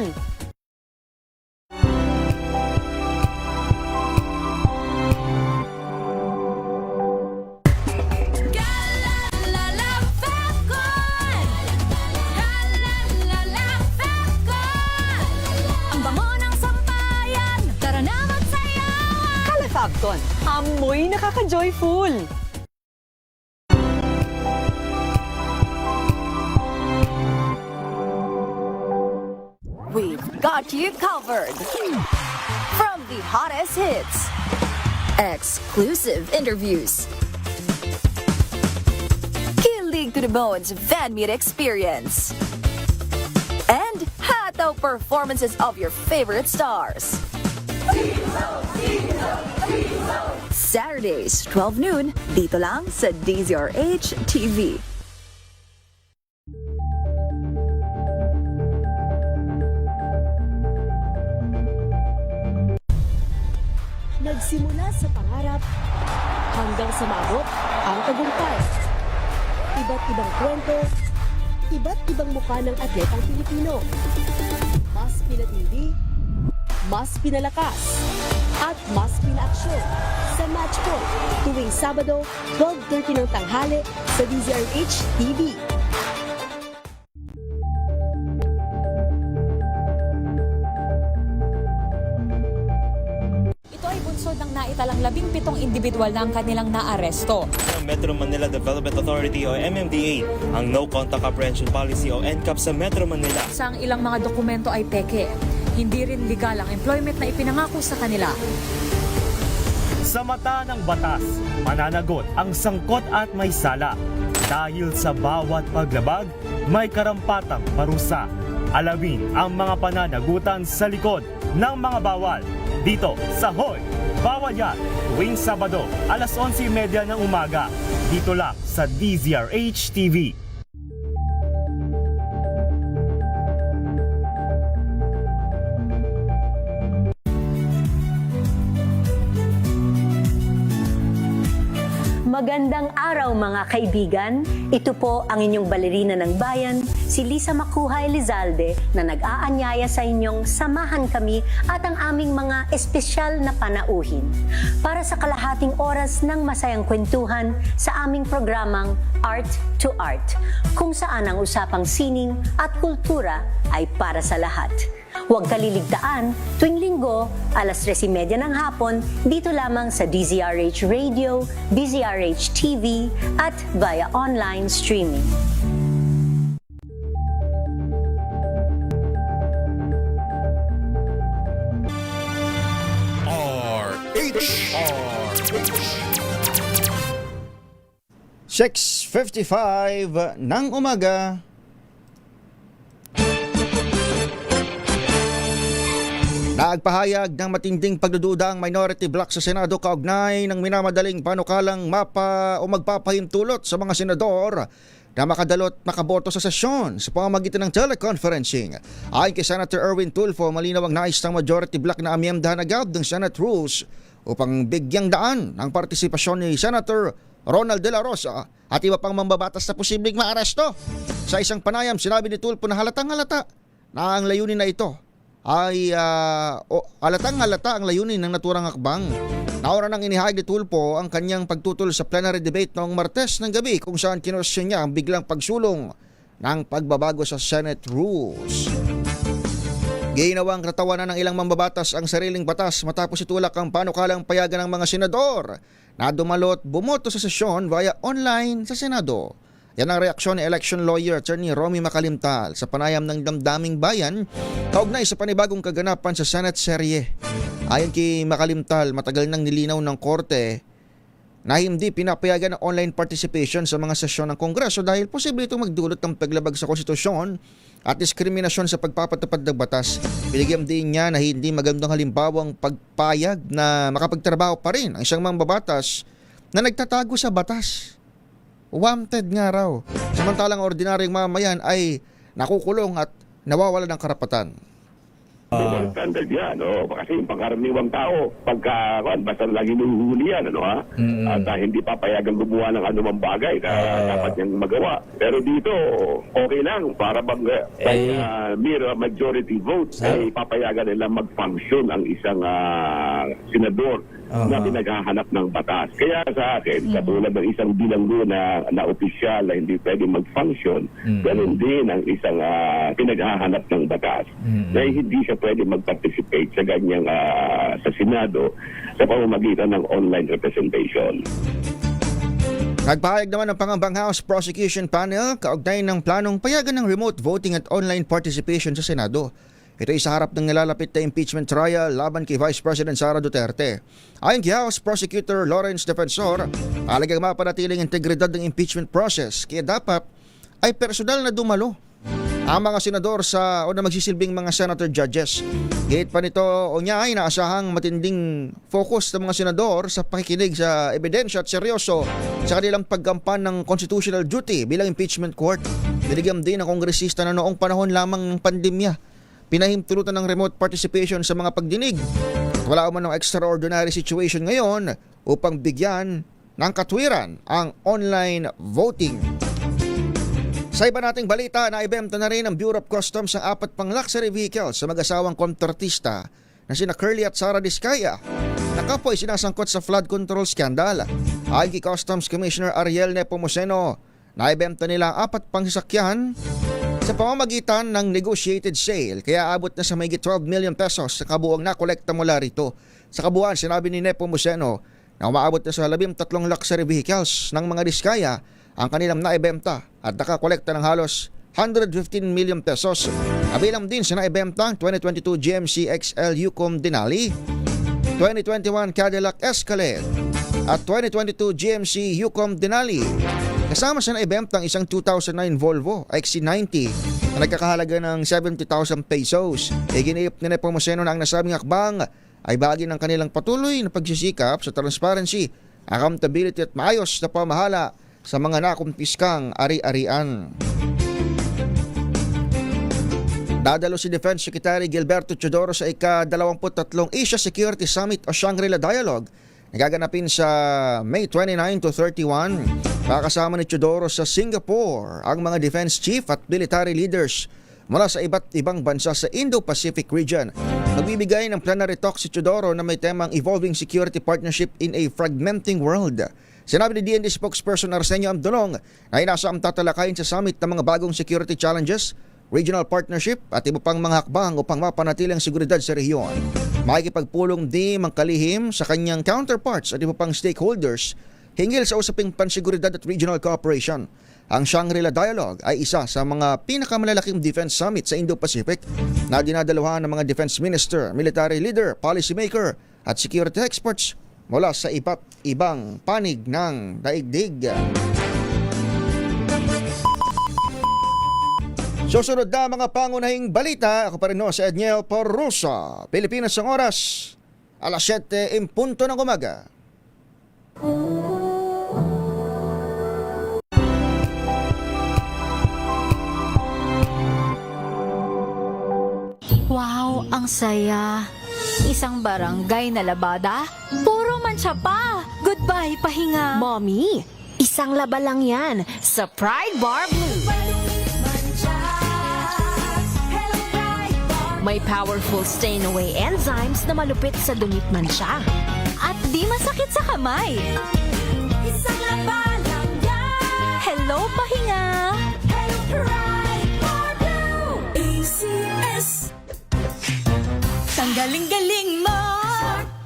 Ang bango ng sampayan, tara na magsayawan. Kala Fabcon, Hilton. Amoy nakaka-joyful! We've got you covered. From the hottest hits, exclusive interviews, kilig to the bones fan meet experience, and hataw performances of your favorite stars. Saturdays, 12 noon, dito lang sa DZRH TV. Nagsimula sa pangarap hanggang sa maabot ang tagumpay. Iba't ibang kwento, iba't ibang mukha ng atletang Pilipino. Mas pinatindi, mas pinalakas, at mas pinaaksyon sa Match Point tuwing Sabado, 12:30 ng tanghali sa DZRH TV. Ng naitalang 17 individual na ang kanilang naaresto. Metro Manila Development Authority o MMDA ang No Contact Apprehension Policy o NCAP sa Metro Manila. Sa ang ilang mga dokumento ay peke. Hindi rin legal ang employment na ipinangako sa kanila. Sa mata ng batas, mananagot ang sangkot at may sala. Dahil sa bawat paglabag, may karampatang parusa. Alamin ang mga pananagutan sa likod ng mga bawal. Dito sa Hoy! Bawal Yan, tuwing Sabado, alas 11:30 ng umaga. Dito lang sa DZRH TV. Magandang araw mga kaibigan. Ito po ang inyong balerina ng bayan, si Lisa Macuja Elizalde na nag-aanyaya sa inyong samahan kami at ang aming mga espesyal na panauhin para sa kalahating oras ng masayang kwentuhan sa aming programang Art to Art, kung saan ang usapang sining at kultura ay para sa lahat. Huwag kaliligtaan, tuwing linggo, alas 3:30 ng hapon, dito lamang sa DZRH Radio, DZRH TV, at via online streaming. RH 6:55 ng umaga. Nagpahayag ng matinding pagdududa ang minority bloc sa Senado kaugnay ng minamadaling panukalang magpapahintulot sa mga senador na makadalot makaboto sa sesyon sa pamamagitan ng teleconferencing. Ayon kay Senator Erwin Tulfo, malinaw ang nais ng majority bloc na amyemdahan agad ng Senate rules upang bigyang daan ang partisipasyon ni Senator Ronald De La Rosa at iba pang mambabatas na posibleng maaresto. Sa isang panayam, sinabi ni Tulfo na halatang-halata na ang layunin na ito ay halatang-halata ang layunin ng naturang akbang. Nauna nang inihayag ni Tulfo ang kanyang pagtutol sa plenary debate noong Martes ng gabi kung saan kinwestiyon niya ang biglang pagsulong ng pagbabago sa Senate rules. Ginawang katawanan ng ilang mambabatas ang sariling batas matapos itulak ang panukalang payagan ng mga senador na dumalot bumoto sa sesyon via online sa Senado. Yan ang reaksyon ni election lawyer Attorney Romy Macalimtal sa panayam ng Damdaming Bayan kaugnay sa panibagong kaganapan sa Senate serye. Ayon kay Macalimtal, matagal nang nilinaw ng korte na hindi pinapayagan ng online participation sa mga sesyon ng Kongreso dahil posible itong magdulot ng paglabag sa konstitusyon at diskriminasyon sa pagpapatupad ng batas. Binigyan din niya na hindi magandang halimbawang pagpayag na makapagtrabaho pa rin ang isang mambabatas na nagtatago sa batas. Wanted nga raw. Samantalang ordinaryong mamayan ay nakukulong at nawawalan ng karapatan. Standard yan, kasi yung pangkaraniwang tao, basta lagi nuhuli yan, at hindi papayagan gumawa ng anumang bagay na dapat niyang magawa. Pero dito, okay lang, para bang mere majority vote, ay papayagan nila mag-function ang isang senador na pinaghahanap ng batas. Kaya sa akin, katulad ng isang bilanggo na opisyal na hindi pwede mag-function, ganun din ang isang pinaghahanap ng batas na hindi siya pwede mag-participate sa ganyang sa Senado sa pamamagitan ng online representation. Nagpahayag naman ng Pangambang House Prosecution Panel kaugnay ng planong payagan ng remote voting at online participation sa Senado. Ito ay sa harap ng nilalapit na impeachment trial laban kay Vice President Sara Duterte. Ayon kay House Prosecutor Lawrence Defensor, alagang mapanatiling integridad ng impeachment process kaya dapat ay personal na dumalo ang mga senador o na magsisilbing mga senator judges. Gate pa nito o niya ay naasahang matinding focus ng mga senador sa pakikinig sa ebidensya at seryoso sa kanilang paggampan ng constitutional duty bilang impeachment court. Binigyan din ng kongresista na noong panahon lamang ng pandemya pinahintulutan ng remote participation sa mga pagdinig. Wala man ng extraordinary situation ngayon upang bigyan ng katwiran ang online voting. Sa iba nating balita, naibenta na rin ng Bureau of Customs ang 4 pang luxury vehicles sa mag-asawang kontratista na sina Curly at Sara Diskaya na kapoy sinasangkot sa flood control scandal. Ayon kay Customs Commissioner Ariel Nepomuceno, naibenta nila ang 4 pang sasakyan sa pamamagitan ng negotiated sale kaya abot na sa mahigit 12 million pesos sa kabuuang nakolekta mula rito. Sa kabuuan, sinabi ni Nepomuceno na umaabot na sa 13 luxury vehicles ng mga Diskaya ang kanilang naibenta at nakakolekta ng halos 115 million pesos. Kabilang din sa naibenta ang 2022 GMC XL Yukon Denali, 2021 Cadillac Escalade at 2022 GMC Yukon Denali. Kasama sa naibenta ang isang 2009 Volvo XC90 na nagkakahalaga ng 70,000 pesos. Ginihip ni Nepomuceno na ang nasabing hakbang ay bahagi ng kanilang patuloy na pagsisikap sa transparency, accountability at maayos na pamahala sa mga nakumpiskang ari-arian. Dadalo si Defense Secretary Gilberto Teodoro sa ika-23 Asia Security Summit o Shangri-La Dialogue na gaganapin sa May 29 to 31. Kakasama ni Teodoro sa Singapore ang mga defense chief at military leaders mula sa iba't ibang bansa sa Indo-Pacific region. Nagbibigay ng plenary talk si Teodoro na may temang Evolving Security Partnership in a Fragmenting World. Sinabi ni DND spokesperson Arsenio Amdolong na inaasahang tatalakayin sa summit ng mga bagong security challenges, regional partnership at iba pang mga hakbang upang mapanatili ang seguridad sa rehiyon. Makikipagpulong din ang kalihim sa kanyang counterparts at iba pang stakeholders hinggil sa usaping panseguridad at regional cooperation. Ang Shangri-La Dialogue ay isa sa mga pinakamalalaking defense summit sa Indo-Pacific na dinadalawahan ng mga defense minister, military leader, policymaker at security experts mula sa iba't ibang panig ng daigdig. Susunod na mga pangunahing balita. Ako pa rin si Edniel Porrusa. Pilipinas ang oras, alas 7:00 ng umaga. Wow, ang saya. Isang barangay na labada, puro mancha pa. Goodbye, pahinga. Mommy, isang laba lang yan sa Pride Bar Blue. May powerful stain-away enzymes na malupit sa dumit mansya. At di masakit sa kamay. Isang laba lang yan. Hello, pahinga. Hello, Pride Bar Blue. ACS. Tanggaling-galing mo.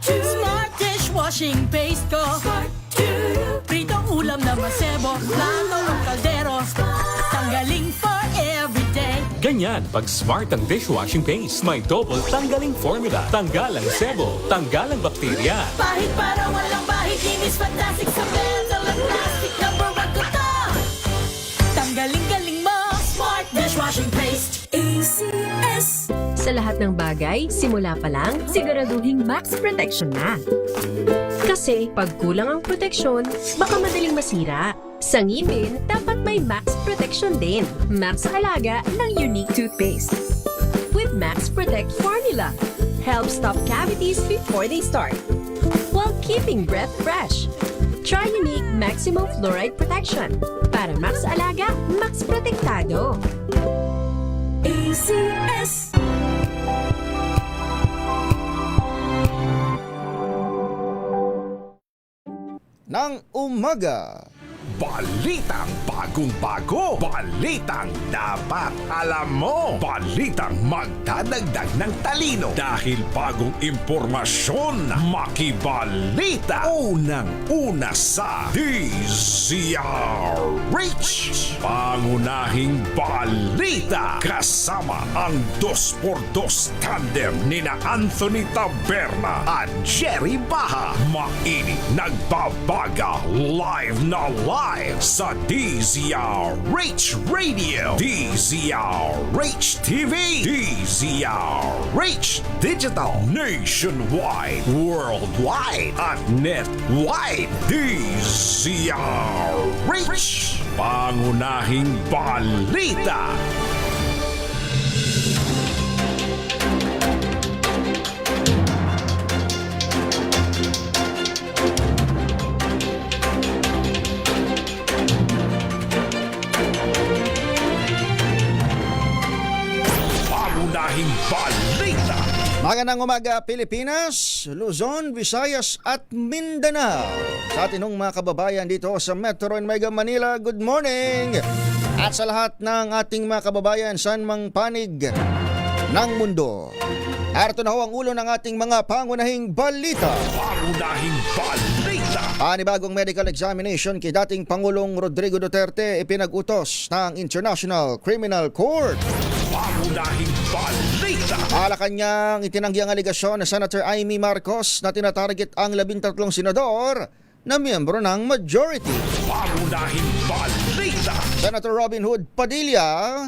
Smart dishwashing paste ko. Pritong ulam na masebo. Plato ng kaldero. Tanggaling for everyday. Ganyan pag smart ang dishwashing paste. May double tanggaling formula. Tanggalang sebo, tanggalang bakterya. Pahit para walang bahid. Linis fantastic sa metal at plastic. Number 1 ko to. Tanggaling-galing mo. Smart dishwashing paste. ACS. Sa lahat ng bagay, simula pa lang, siguraduhing max protection na. Kasi pag kulang ang proteksyon, baka madaling masira. Sa ngipin, dapat may max protection din. Max Alaga ng Unique Toothpaste. With Max Protect Formula. Help stop cavities before they start. While keeping breath fresh. Try Unique Maximum Fluoride Protection. Para Max Alaga, Max Protektado. ACS. ng umaga. Balitang bagong-bago. Balitang dapat alam mo. Balitang magdadagdag ng talino. Dahil bagong impormasyon, makibalita. Unang-una sa DZRH. Pangunahing balita. Kasama ang 2x2 tandem nina Anthony Taberna at Jerry Baha. Mainit nagbabaga live na live sa DZRH Radio, DZRH TV, DZRH Digital, Nationwide, Worldwide, at Netwide. DZRH, pangunahing balita. Pangunahing balita. Magandang umaga Pilipinas, Luzon, Visayas at Mindanao. Sa ating mga kababayan dito sa Metro and Mega Manila, good morning! At sa lahat ng ating mga kababayan saan mang panig ng mundo. Arito na ho ang ulo ng ating mga pangunahing balita. Pangunahing balita. Panibagong medical examination kay dating Pangulong Rodrigo Duterte ipinag-utos ng International Criminal Court. Pangunahing balita. Malacanang itinanggi ang aligasyon na Senator Amy Marcos na tinatarget ang 13 senador na miyembro ng majority. Pangunahing balita. Senator Robin Hood Padilla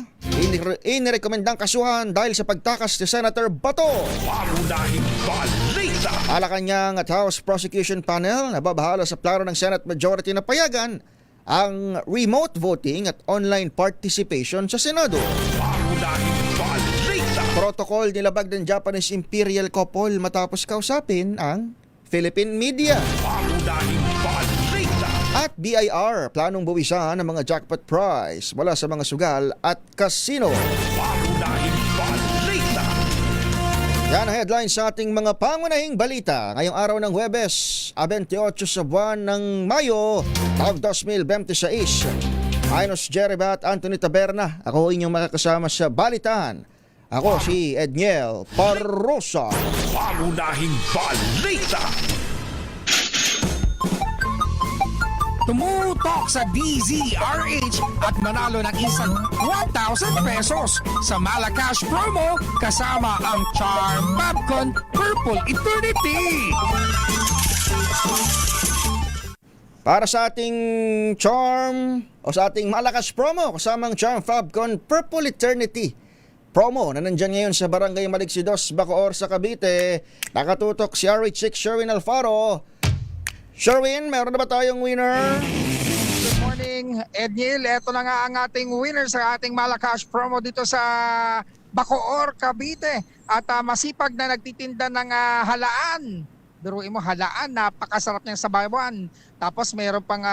inirekomendang kasuhan dahil sa pagtakas ni Senator Bato. Pangunahing balita. Malacanang at House Prosecution Panel nababahala sa plano ng Senate Majority na payagan ang remote voting at online participation sa Senado. Pangunahing balita. Protocol nilabag ng Japanese Imperial Couple matapos kausapin ang Philippine media. Pangunahing balita. At BIR planong buwisan ang mga jackpot prize mula sa mga sugal at kasino. Pangunahing balita. Yan ang headlines sa ating mga pangunahing balita ngayong araw ng Huwebes, 28 sa buwan ng Mayo, taong 2026. Ayos Jerry at Anthony Taberna, ako inyong makakasama sa balitaan. Ako si Edniel Parrosa. Pangunahing balita. Tumutok sa DZRH at manalo ng isang 1,000 pesos sa Malacash promo kasama ang Charm Fabcon Purple Eternity. Para sa ating Charm o sa ating Malacash promo kasamang Charm Fabcon Purple Eternity promo na nandyan ngayon sa Barangay Maligsidos, Bacoor sa Cavite, nakatutok si RH6 Sherwin Alfaro. Sherwin, meron na ba tayong winner? Good morning, Edniel. Ito na nga ang ating winner sa ating Malacash promo dito sa Bacoor, Cavite. At masipag na nagtitinda ng halaan. Biruin mo, halaan, napakasarap niyang sabawan. Tapos mayroon pang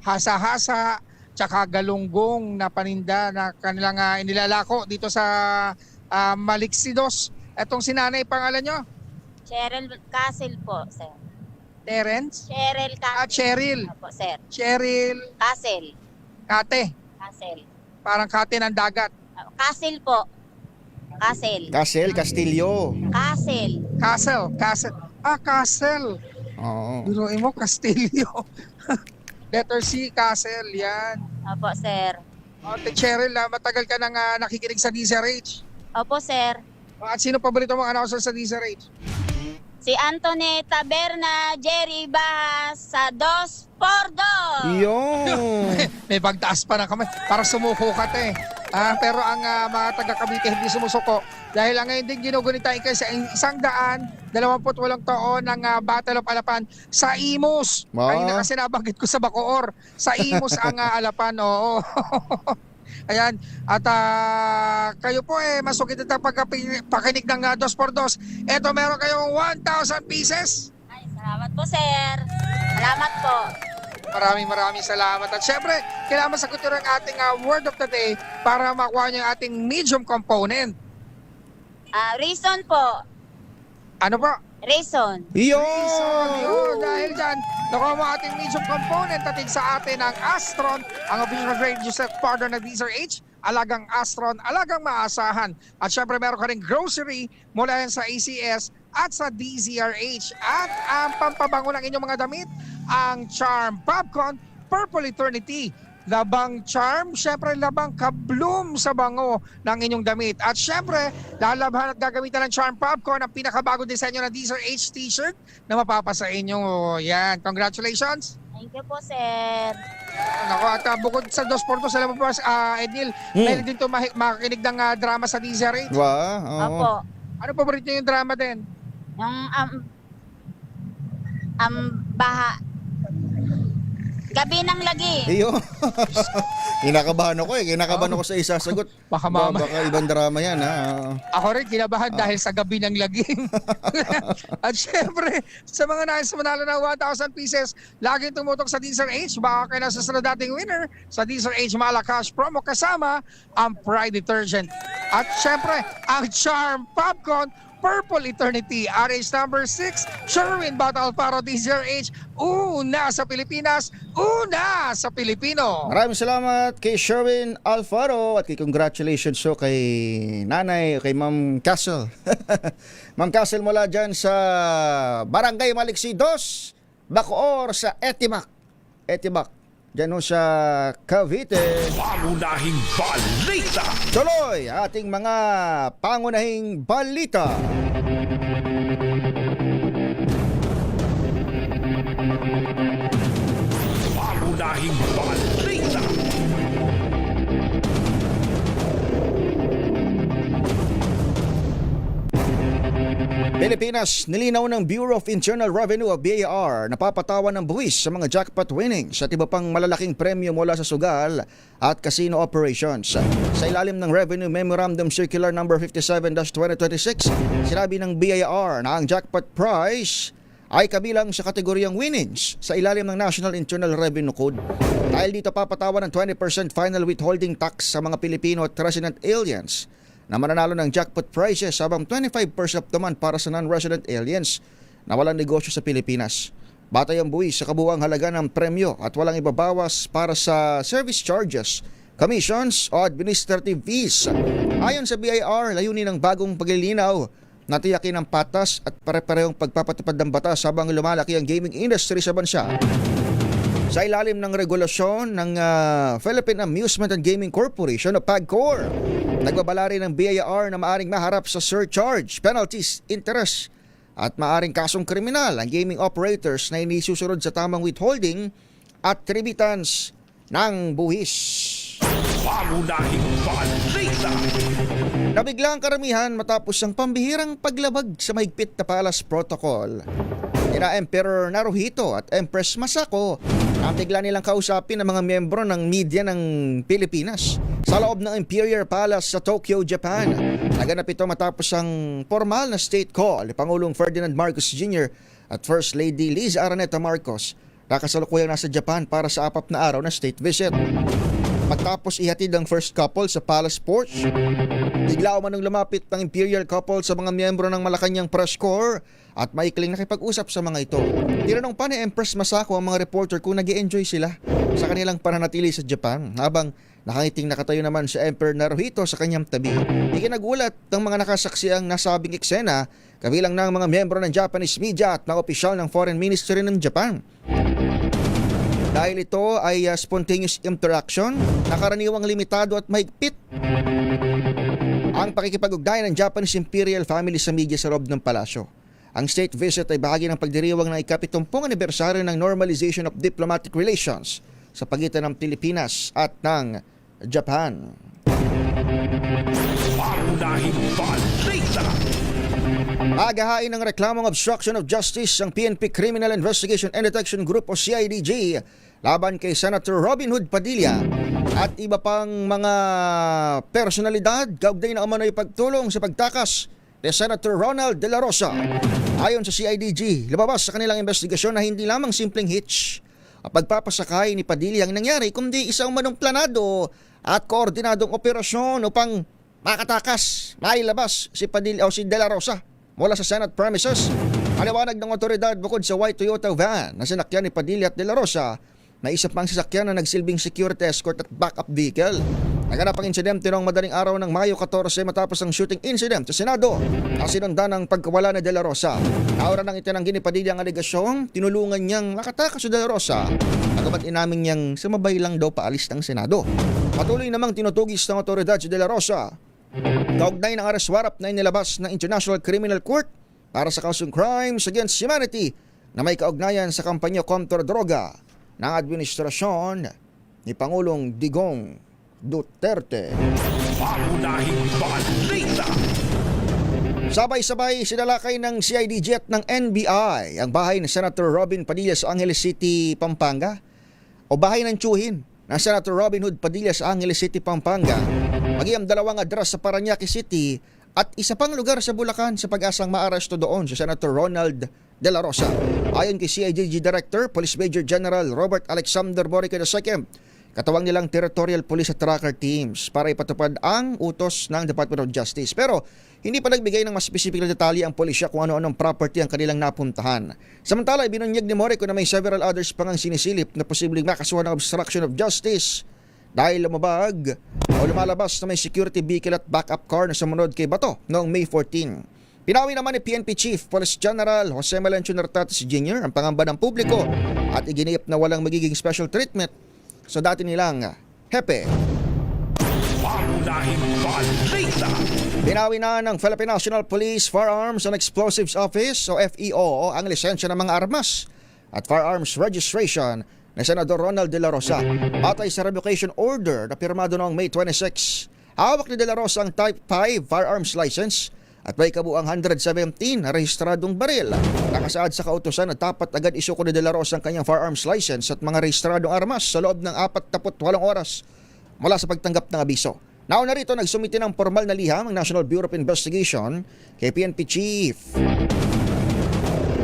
hasa-hasa, tsaka galunggong na paninda na kanilang inilalako dito sa Maligsidos. Etong sinanay, pangalan nyo? Cheryl Castle po, sir. Terence? Cheryl Castle. Cheryl. Opo, sir. Cheryl. Castle. Kate. Castle. Parang kate ng dagat. Castle po. Castle. Castle, Castillo. Castle. Castle. Castle. Castle. Oo. Biruin mo, Castillo. Letter C, Castle. Yan. Opo, sir. Ate Cheryl, matagal ka nang nakikinig sa DZRH. Opo, sir. At sino paborito mong announcer sa DZRH? Si Anthony Taberna, Jerry Baha sa 2x2. Yun. May pagtaas pa na kami. Para sumuko ka te. Pero ang mga taga-Cavite hindi sumusuko. Dahil ang ngayon din ginugunitain kayo sa 128 taon ng Battle of Alapan sa Imus. Ay na kasi nabanggit ko sa Bacoor. Sa Imus ang Alapan. Oo. Ayan. At kayo po masugid at pagpakinig ng 2x2. Eto, meron kayong 1,000 pieces. Ay, salamat po, sir. Salamat po. Maraming salamat. At syempre, kailangan masagot nyo ang ating word of the day para makuha nyo yung ating medium component. Reason po. Ano po? Reason. Yun, dahil dyan, nakuha mo ating medium component atin sa atin ang Astron, ang official radio set partner ng DZRH, alagang Astron, alagang maasahan. At syempre meron ka rin grocery mula yan sa ACS at sa DZRH. At ang pampabango ng inyong mga damit, ang Charm Popcorn Purple Eternity. Labang charm, syempre labang kabloom sa bango ng inyong damit. At syempre, lalabhan at gagamitan ng Charm Popcorn ang pinakabago disenyo ng DZRH t-shirt na mapapasa inyo. Yan, congratulations! Thank you po, sir. Naku, at bukod sa 2x2 sa labas, Ednil, dahil din ito makikinig ng drama sa DZRH. Wow. Opo. Ano paborito yung drama din? Yung Gabi ng Lagi. Iyo. Kinakabahan ako sa isasagot. Baka ibang drama yan, ha. Ako rin kinabahan dahil sa Gabi ng Lagim. At syempre, sa mga nais manalo ng 1,000 pieces, laging tumutok sa DZRH. Baka kayo nasa sunod dating winner sa DZRH Malacash promo kasama ang Pride Detergent. At syempre, ang Charm Popcorn Purple Eternity, RH number 6, Sherwin Battle para DZRH, una sa Pilipinas, una sa Pilipino. Maraming salamat kay Sherwin Alfaro at congratulations so kay nanay, kay Ma'am Castle. Ma'am Castle mula dyan sa Barangay Maliksi 2, Bacoor sa Etimac. Dyan ho sa Cavite. Pangunahing balita. Tuloy ating mga pangunahing balita. Pangunahing balita. Pilipinas, nilinaw ng Bureau of Internal Revenue o BIR na papatawan ng buwis sa mga jackpot winnings at iba pang malalaking premyo mula sa sugal at casino operations. Sa ilalim ng Revenue Memorandum Circular No. 57-2026, sinabi ng BIR na ang jackpot prize ay kabilang sa kategoryang winnings sa ilalim ng National Internal Revenue Code. Dahil dito papatawan ng 20% final withholding tax sa mga Pilipino at resident aliens na mananalo ng jackpot prizes habang 25% naman para sa non-resident aliens na walang negosyo sa Pilipinas. Batay ang buwis sa kabuuang halaga ng premyo at walang ibabawas para sa service charges, commissions o administrative fees. Ayon sa BIR, layunin ng bagong paglilinaw na tiyakin ang patas at pare-parehong pagpapatupad ng batas habang lumalaki ang gaming industry sa bansa. Sa ilalim ng regulasyon ng Philippine Amusement and Gaming Corporation o PAGCOR, nagbabala rin ng BIR na maaring maharap sa surcharge, penalties, interest at maaring kasong kriminal ang gaming operators na hindi susunod sa tamang withholding at remittance ng buwis. Pangunahing balita. Nabigla ang karamihan matapos ang pambihirang paglabag sa mahigpit na palace protocol. Nina Emperor Naruhito at Empress Masako ang bigla nilang kausapin ng mga miyembro ng media ng Pilipinas sa loob ng Imperial Palace sa Tokyo, Japan. Naganap ito matapos ang formal na state call ni Pangulong Ferdinand Marcos Jr. at First Lady Liza Araneta Marcos na kasalukuyang nasa Japan para sa 4 na araw na state visit. Matapos ihatid ang first couple sa Palace Porch, bigla umanong lumapit ng Imperial couple sa mga miyembro ng Malacanang Press Corps at maikling nakipag-usap sa mga ito. Tinanong pa ni Empress Masako ang mga reporter kung nag-i-enjoy sila sa kanilang pananatili sa Japan habang nakangiting nakatayo naman si Emperor Naruhito sa kanyang tabi. Ikinagulat ng mga nakasaksi ang nasabing eksena kabilang ng mga miyembro ng Japanese media at ng opisyal ng Foreign Ministry ng Japan. Dahil ito ay spontaneous interaction na karaniwang limitado at mahigpit ang pakikipag-ugnayan ng Japanese Imperial family sa media sa loob ng palasyo. Ang state visit ay bahagi ng pagdiriwang ng ika-70 anibersaryo ng normalization of diplomatic relations sa pagitan ng Pilipinas at ng Japan. Pangunahing balita. Agahain ng reklamong obstruction of justice ang PNP Criminal Investigation and Detection Group o CIDG laban kay Senator Robin Hood Padilla at iba pang mga personalidad kaugnay na umano'y pagtulong sa pagtakas ni Senator Ronald De La Rosa. Ayon sa CIDG, lumabas sa kanilang investigasyon na hindi lamang simpleng hitch ang pagpapasakay ni Padilla ang nangyari kundi isang umanong planado at koordinadong operasyon upang makatakas, mailabas si Padilla o si De La Rosa mula sa Senate premises Paliwanag ng otoridad, bukod sa white Toyota van na sinakyan ni Padilla at De La Rosa, may isa pang sasakyan na nagsilbing security escort at backup vehicle. Naganap ang insidente noong madaling araw ng Mayo 14 matapos ang shooting incident sa Senado na sinundan ng pagkawala ni De La Rosa. Naura nang itinanggi ni Padilla ang alegasyong tinulungan niyang nakatakas si De La Rosa. Nagabat inamin niyang sumabay lang daw paalis ng Senado. Patuloy namang tinutugis ng otoridad si De La Rosa kaugnay ng arrest warrant na inilabas ng International Criminal Court para sa kasong crimes against humanity na may kaugnayan sa kampanya kontra droga ng administrasyon ni Pangulong Digong Duterte. Pangunahing balita. Sabay-sabay sinalakay ng CIDG at ng NBI ang bahay ni Senator Robin Padilla sa Angeles City, Pampanga o bahay ng tiyuhin na Senator Robin Hood Padilla sa Angeles City, Pampanga, maging ang dalawang address sa Parañaque City at isa pang lugar sa Bulacan sa pag-asang maaresto doon si Senator Ronald De La Rosa. Ayon kay CIDG Director, Police Major General Robert Alexander Borica II, katawang nilang territorial police at tracker teams para ipatupad ang utos ng Department of Justice. Pero hindi pa nagbigay ng mas specific na detalye ang pulisya kung ano-anong property ang kanilang napuntahan. Samantala, ibinunyag ni Borica na may several others pang ang sinisilip na posibleng makasuhan ng obstruction of justice dahil lumabag o lumalabas na may security vehicle at backup car na sumunod kay Bato noong May 14. Pinawi naman ni PNP Chief Police General Jose Melencio Nartates Jr. ang pangamba ng publiko at iginip na walang magiging special treatment sa dati nilang hepe. Pangunahing balita. Pinawi na ng Philippine National Police Firearms and Explosives Office o FEO ang lisensya ng mga armas at firearms registration ni Senador Ronald De La Rosa batay sa revocation order na pirmado noong May 26. Hawak ni De La Rosa ang Type 5 firearms license at may kabuang 117 na rehistradong baril. Nakasaad sa kautusan na dapat agad isuko ni De La Rosa ang kanyang firearms license at mga rehistradong armas sa loob ng 48 oras mula sa pagtanggap ng abiso. Nauna rito, nagsumiti ng formal na liham ang National Bureau of Investigation kay PNP Chief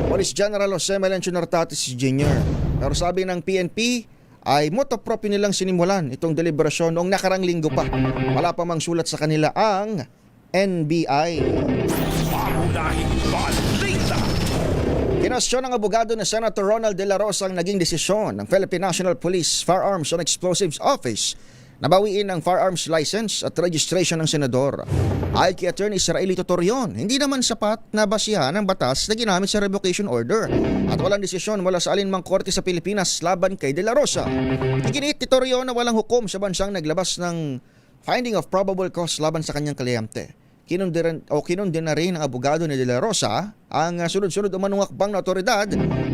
Police General Jose Melencio Nartates Jr. Pero sabi ng PNP ay moto proprio nilang sinimulan itong deliberasyon noong nakarang linggo pa. Wala pa mang sulat sa kanila ang NBI. Pangunahing balita. Kinwestiyon ng abogado na Senator Ronald De La Rosa ang naging desisyon ng Philippine National Police Firearms and Explosives Office na bawiin ang firearms license at registration ng senador. Ayon kay Attorney Israelito Torion, hindi naman sapat na basihan ang batas na ginamit sa revocation order at walang desisyon mula sa alinmang korte sa Pilipinas laban kay De La Rosa. Iginiit ni Torion na walang hukom sa bansang naglabas ng finding of probable cause laban sa kanyang kliyente. Kinundi na rin ng abogado ni De La Rosa ang sunod-sunod umanong akbang na otoridad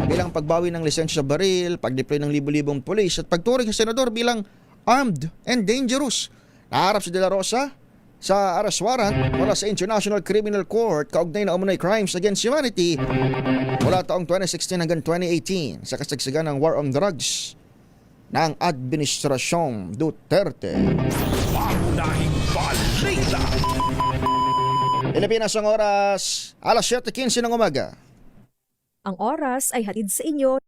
bilang pagbawi ng lisensya sa baril, pag-deploy ng libo-libong pulis at pagturing sa senador bilang armed and dangerous. Naharap si De La Rosa sa arrest warrant mula sa International Criminal Court kaugnay na umunoy crimes against humanity mula taong 2016 hanggang 2018 sa kasagsagan ng war on drugs ng Administrasyong Duterte. Pangunahing balita. Pilipinas ang oras, alas 7:15 ng umaga. Ang oras ay hatid sa inyo.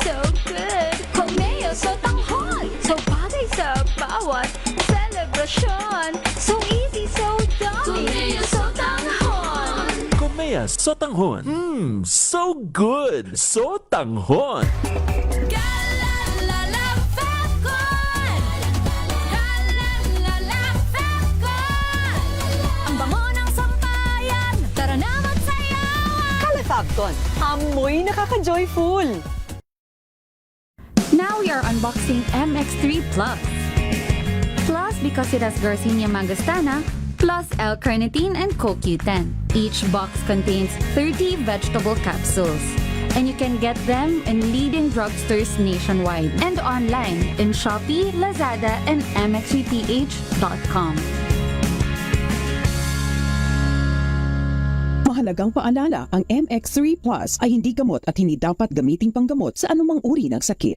So good! Pameo sa tanghon! So bagay sa bawat celebration! So easy, so dummy! Pameo sa tanghon! Komea Sotanghon. So good. Sotanghon. Ang bango ng sampayan! Tara na magsayawan! Califabcon. Amoy nakaka-joyful. Now we are unboxing MX3 Plus. Plus because it has Garcinia mangostana, plus L-carnitine and CoQ10. Each box contains 30 vegetable capsules. And you can get them in leading drugstores nationwide and online in Shopee, Lazada, and mxvph.com. Mahalagang paalala, ang MX3 Plus ay hindi gamot at hindi dapat gamiting panggamot sa anumang uri ng sakit.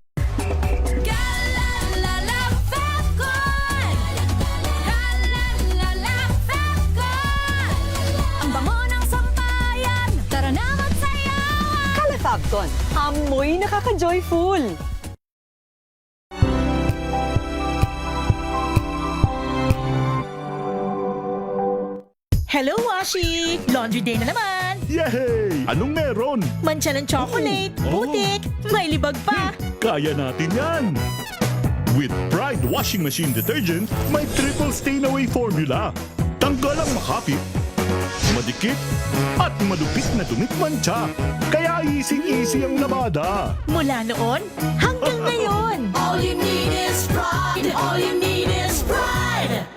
Ang bango ng sampayan! Tara na magsayawan! Califabcon. Amoy nakaka-joyful. Hello, Washi! Laundry day na naman! Yay! Anong meron? Mancha ng chocolate, putik, may libag pa! Kaya natin yan! With Pride Washing Machine Detergent, may triple stain-away formula. Tanggalang makapit, madikit, at malupit na dumit mancha. Kaya easy-easy ang labada. Mula noon hanggang ngayon! All you need is pride. All you need is pride.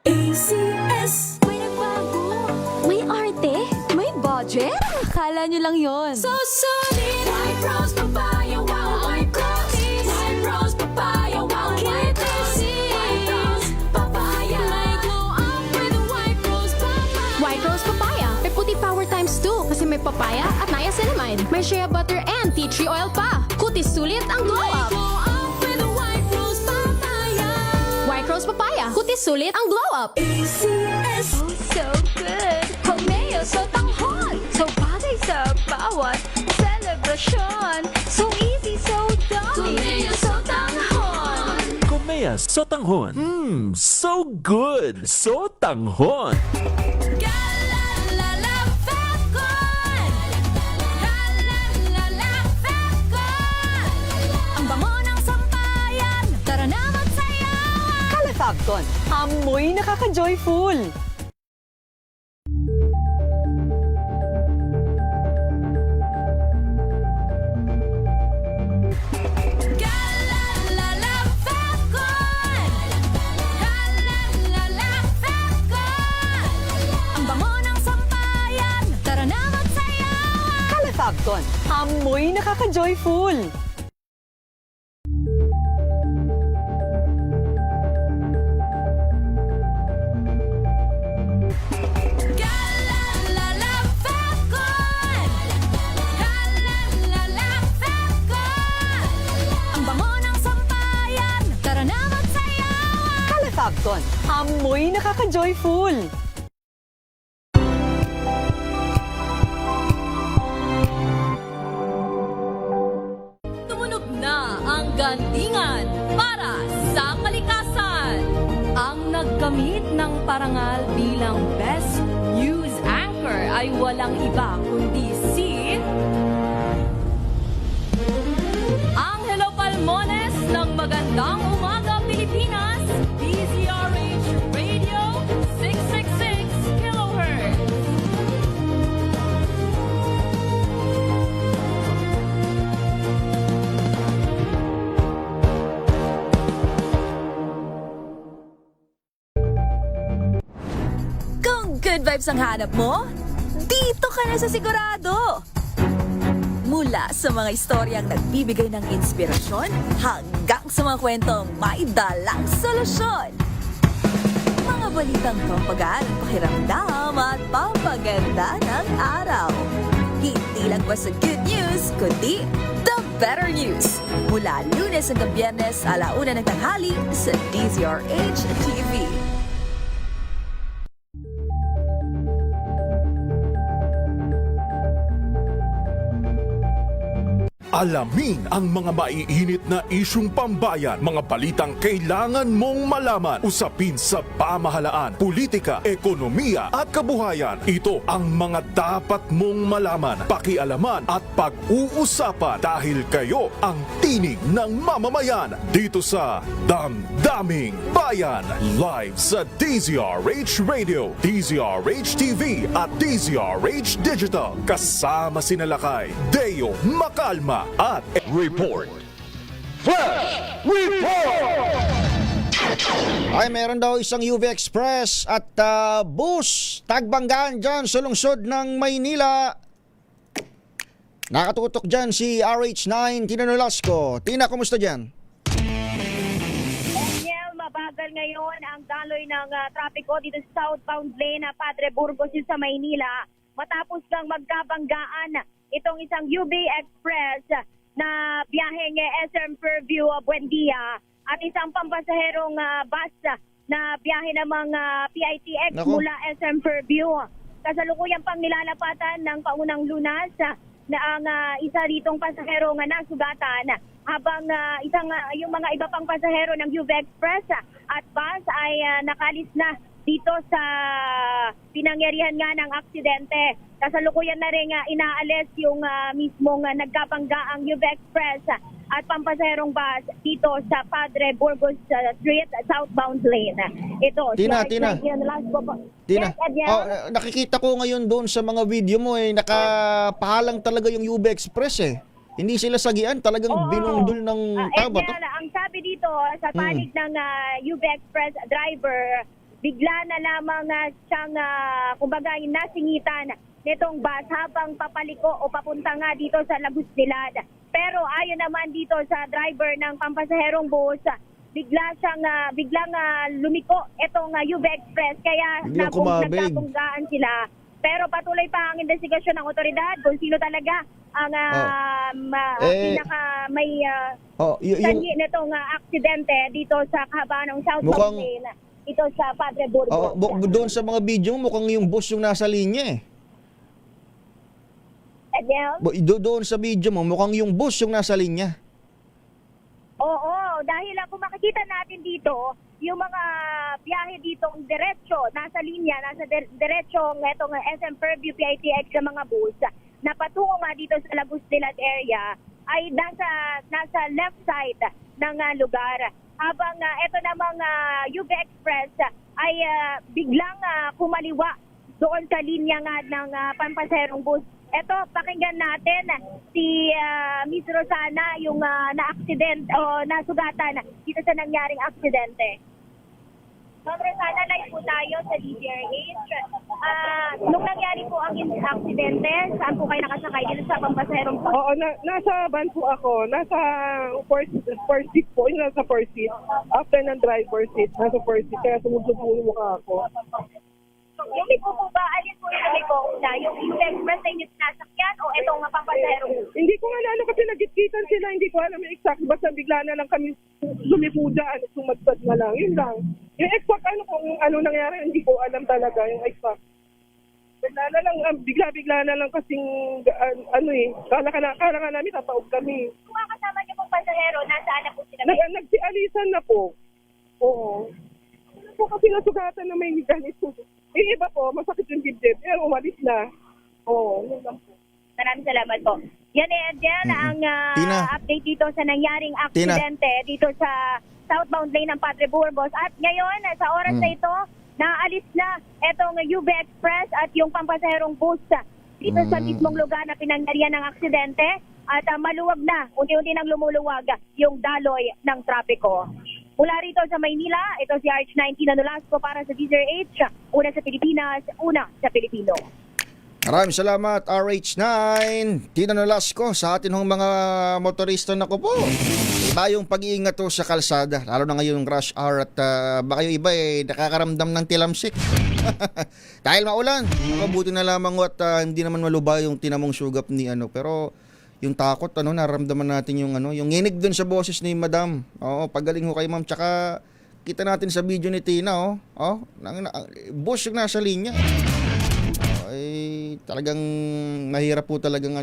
ACS. May nagbago. May arte. May budget. Akala nyo lang yon. So solid. White Rose Papaya, wow, white rose. White Rose Papaya, wow, white rose. White Rose Papaya. May glow up with White Rose Papaya. White Rose Papaya. May puti power times 2 kasi may papaya at niacinamide. May shea butter and tea tree oil pa. Kutis sulit ang glow up. Glow up with White Rose Papaya. White Rose Papaya. Kutis sulit ang glow up. ACS. Oh, so good! Pameo sa tanghon! So bagay sa bawat celebration! So easy, so dami! Pameo sa tanghon. Komea Sotanghon. So good! So tanghon! Galalala Falcon. Galalala Falcon. Ang bango ng sampayan. Tara na magsayawan! Calefabcon, amoy nakaka-joyful. Galalala Falcon. Galalala Falcon. Ang bango ng sampayan. Tara na magsayawan! Calefabcon, amoy nakaka-joyful. Galalala Falcon. Galalala Falcon. Ang bango ng sampayan. Tara na magsayawan! Calefabcon, amoy nakaka-joyful. Tumunog na ang gandingan para sa kalikasan. Ang nagkamit ng parangal bilang Best News Anchor ay walang iba kundi si Angelo Palmones ng Magandang Umaga Pilipinas, DZRH Radio 666 kHz. Kung good vibes ang hanap mo, dito ka na sa sigurado! Mula sa mga istoryang nagbibigay ng inspirasyon hanggang sa mga kwentong may dalang solusyon. Mga balitang pampagaan ang pakiramdam at pampaganda ng araw. Hindi lang basta good news, kundi the better news. Mula Lunes hanggang Biyernes, 1:00 ng tanghali sa DZRH TV. Alamin ang mga maiinit na isyung pambayan, mga balitang kailangan mong malaman, usapin sa pamahalaan, politika, ekonomiya at kabuhayan. Ito ang mga dapat mong malaman, pakialaman at pag-uusapan dahil kayo ang tinig ng mamamayan dito sa Damdaming Bayan. Live sa DZRH Radio, DZRH TV at DZRH Digital. Kasama sina Lakay, Deo, Makalma at Report. Flash Report! Ay, meron daw isang UV Express at bus tagbanggaan dyan sa lungsod ng Maynila. Nakatutok dyan si RH9 Tina Nolasco. Tina, kumusta dyan? Daniel, mabagal ngayon ang daloy ng trapiko dito sa southbound lane na Padre Burgos sa Maynila matapos lang magkabanggaan itong isang UV Express na biyaheng SM Fairview Buendia at isang pampasaherong bus na biyahe namang PITX mula SM Fairview. Kasalukuyang pang nilalapatan ng paunang lunas na ang isa ritong pasaherong nasugatan habang yung mga iba pang pasahero ng UV Express at bus ay nakalis na dito sa pinangyarihan nga ng aksidente. Kasalukuyan na rin inaalis yung mismong nagkabanggaang UV Express at pampasaherong bus dito sa Padre Burgos Street, southbound lane. Ito, Tina, si Tina. Tina, Yes, Adrian? nakikita ko ngayon doon sa mga video mo nakapahalang talaga yung UV Express Hindi sila sagian, talagang binundol ng tao. Ang sabi dito sa panig ng UV Express driver, bigla na lamang siyang kumbaga nasingitan nitong bus habang papaliko o papunta nga dito sa Lagos Nilad. Pero ayon naman dito sa driver ng pampasaherong bus, biglang lumiko itong UV Express kaya nagkabunggaan sila. Pero patuloy pa ang investigasyon ng otoridad kung sino talaga ang pinaka may sanhi nitong aksidente dito sa kahabaan ng southbound lane. Ito sa Padre Burgos. Doon sa mga video mukhang yung bus yung nasa linya Doon sa video mo mukhang yung bus yung nasa linya. Oo, dahil kung makikita natin dito, yung mga biyahe ditong diretso, nasa linya, nasa diretsong itong SM Fairview PITX ng mga bus na patungo nga dito sa Lagos Nilad area ay nasa left side ng lugar. Habang ito namang UV Express ay biglang kumaliwa doon sa linya nga ng pampaserong bus. Ito, pakinggan natin si Miss Rosana, yung na-accident o nasugatan dito sa nangyaring aksidente. Ma'am Rosana, live po tayo sa DZRH. Nung nangyari po ang aksidente, saan po kayo nakasakay? Dito sa pampaserong bus? Oo, nasa van po ako. Nasa first seat po. Nasa first seat. After ng driver seat, nasa first seat. Kaya sumusod po yung mukha ako. Yung liko po ba, alin po yung liko na? Yung express na yung sinasakyan o itong papasahero? Hindi ko nga kasi nagkitkitan sila, hindi ko alam yung exact. Basta bigla na lang kami lumipo dyan, sumadsad na lang. Yun lang. Yung exact kung ano nangyari, hindi ko alam talaga yung exact. Bigla na lang, bigla na lang kasing, kala nga namin, tataog kami. Kung kasama niyo pong pasahero, nasaan na po sila? Nagsialisan na po. Oo. Ano po kasi nasugatan na may ganito. Yung iba po, masakit yung dibdib. Pero umalis na. Oo, yun lang po. Maraming salamat po. Yan ang update dito sa nangyaring aksidente dito sa southbound lane ng Padre Burgos. At ngayon, sa oras na ito, naalis na itong UV Express at yung pampasaherong bus dito sa mismong lugar na pinangyarihan ng aksidente. At maluwag na, unti-unti nang lumuluwag yung daloy ng trapiko. Mula rito sa Maynila, ito si RH19 na Nolasco para sa DZRH. Una sa Pilipinas, una sa Pilipino. Maraming salamat RH9 Tina Nolasco sa atin hong mga motorista na ko po. Iba yung pag-iingat to sa kalsada, lalo na ngayon yung rush hour at baka yung iba nakakaramdam ng tilamsik. Dahil maulan, mabuti na lamang at hindi naman malubay yung tinamong sugap ni pero yung takot nararamdaman natin yung yung nginig dun sa boses ni Madam. Pagaling ho kay Ma'am, tsaka kita natin sa video ni Tina bus yung nasa linya. Talagang mahirap po talagang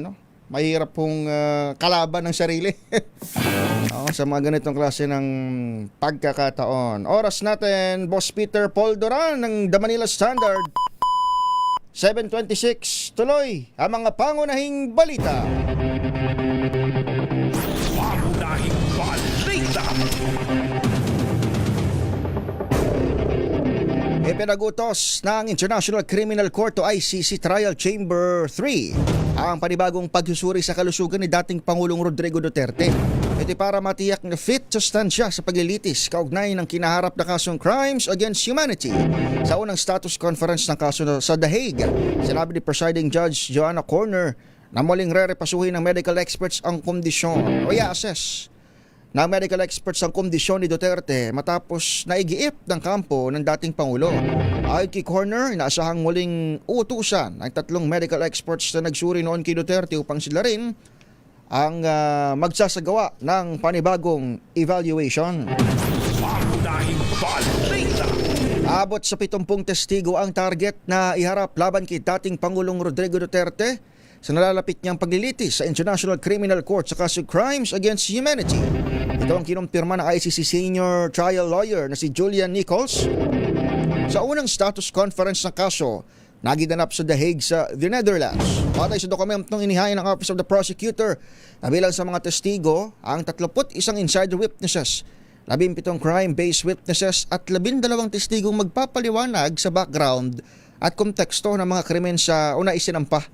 mahirap pong kalaban ng sarili. Sa mga ganitong klase ng pagkakataon. Oras natin, Boss Peter Paul Duran ng The Manila Standard. 7:26, tuloy ang mga pangunahing balita. Pangunahing balita. Ipinagutos ng International Criminal Court o ICC Trial Chamber 3 ang panibagong pagsusuri sa kalusugan ni dating Pangulong Rodrigo Duterte. Ito para matiyak na fit to stand siya sa paglilitis kaugnay ng kinaharap na kasong Crimes Against Humanity sa unang status conference ng kaso sa The Hague. Sinabi ni Presiding Judge Joanna Corner na muling re-repasuhin ng medical experts ang kondisyon o i-assess ng medical experts ang kondisyon ni Duterte matapos naigiip ng kampo ng dating Pangulo. Ayon kay Corner, inaasahang muling utusan ang tatlong medical experts na nagsuri noon kay Duterte upang sila rin ang magsasagawa ng panibagong evaluation. Abot sa 70 testigo ang target na iharap laban kay dating Pangulong Rodrigo Duterte sa nalalapit niyang paglilitis sa International Criminal Court sa kaso Crimes Against Humanity. Ito ang kinumpirma ng ICC Senior Trial Lawyer na si Julian Nichols Sa unang status conference ng kaso, nagiganap sa The Hague sa the Netherlands. Batay sa dokumentong inihain ng Office of the Prosecutor, kabilang sa mga testigo, ang 31 insider witnesses, 17 crime-based witnesses at 12 testigong magpapaliwanag sa background at konteksto ng mga krimen sa una isinampa.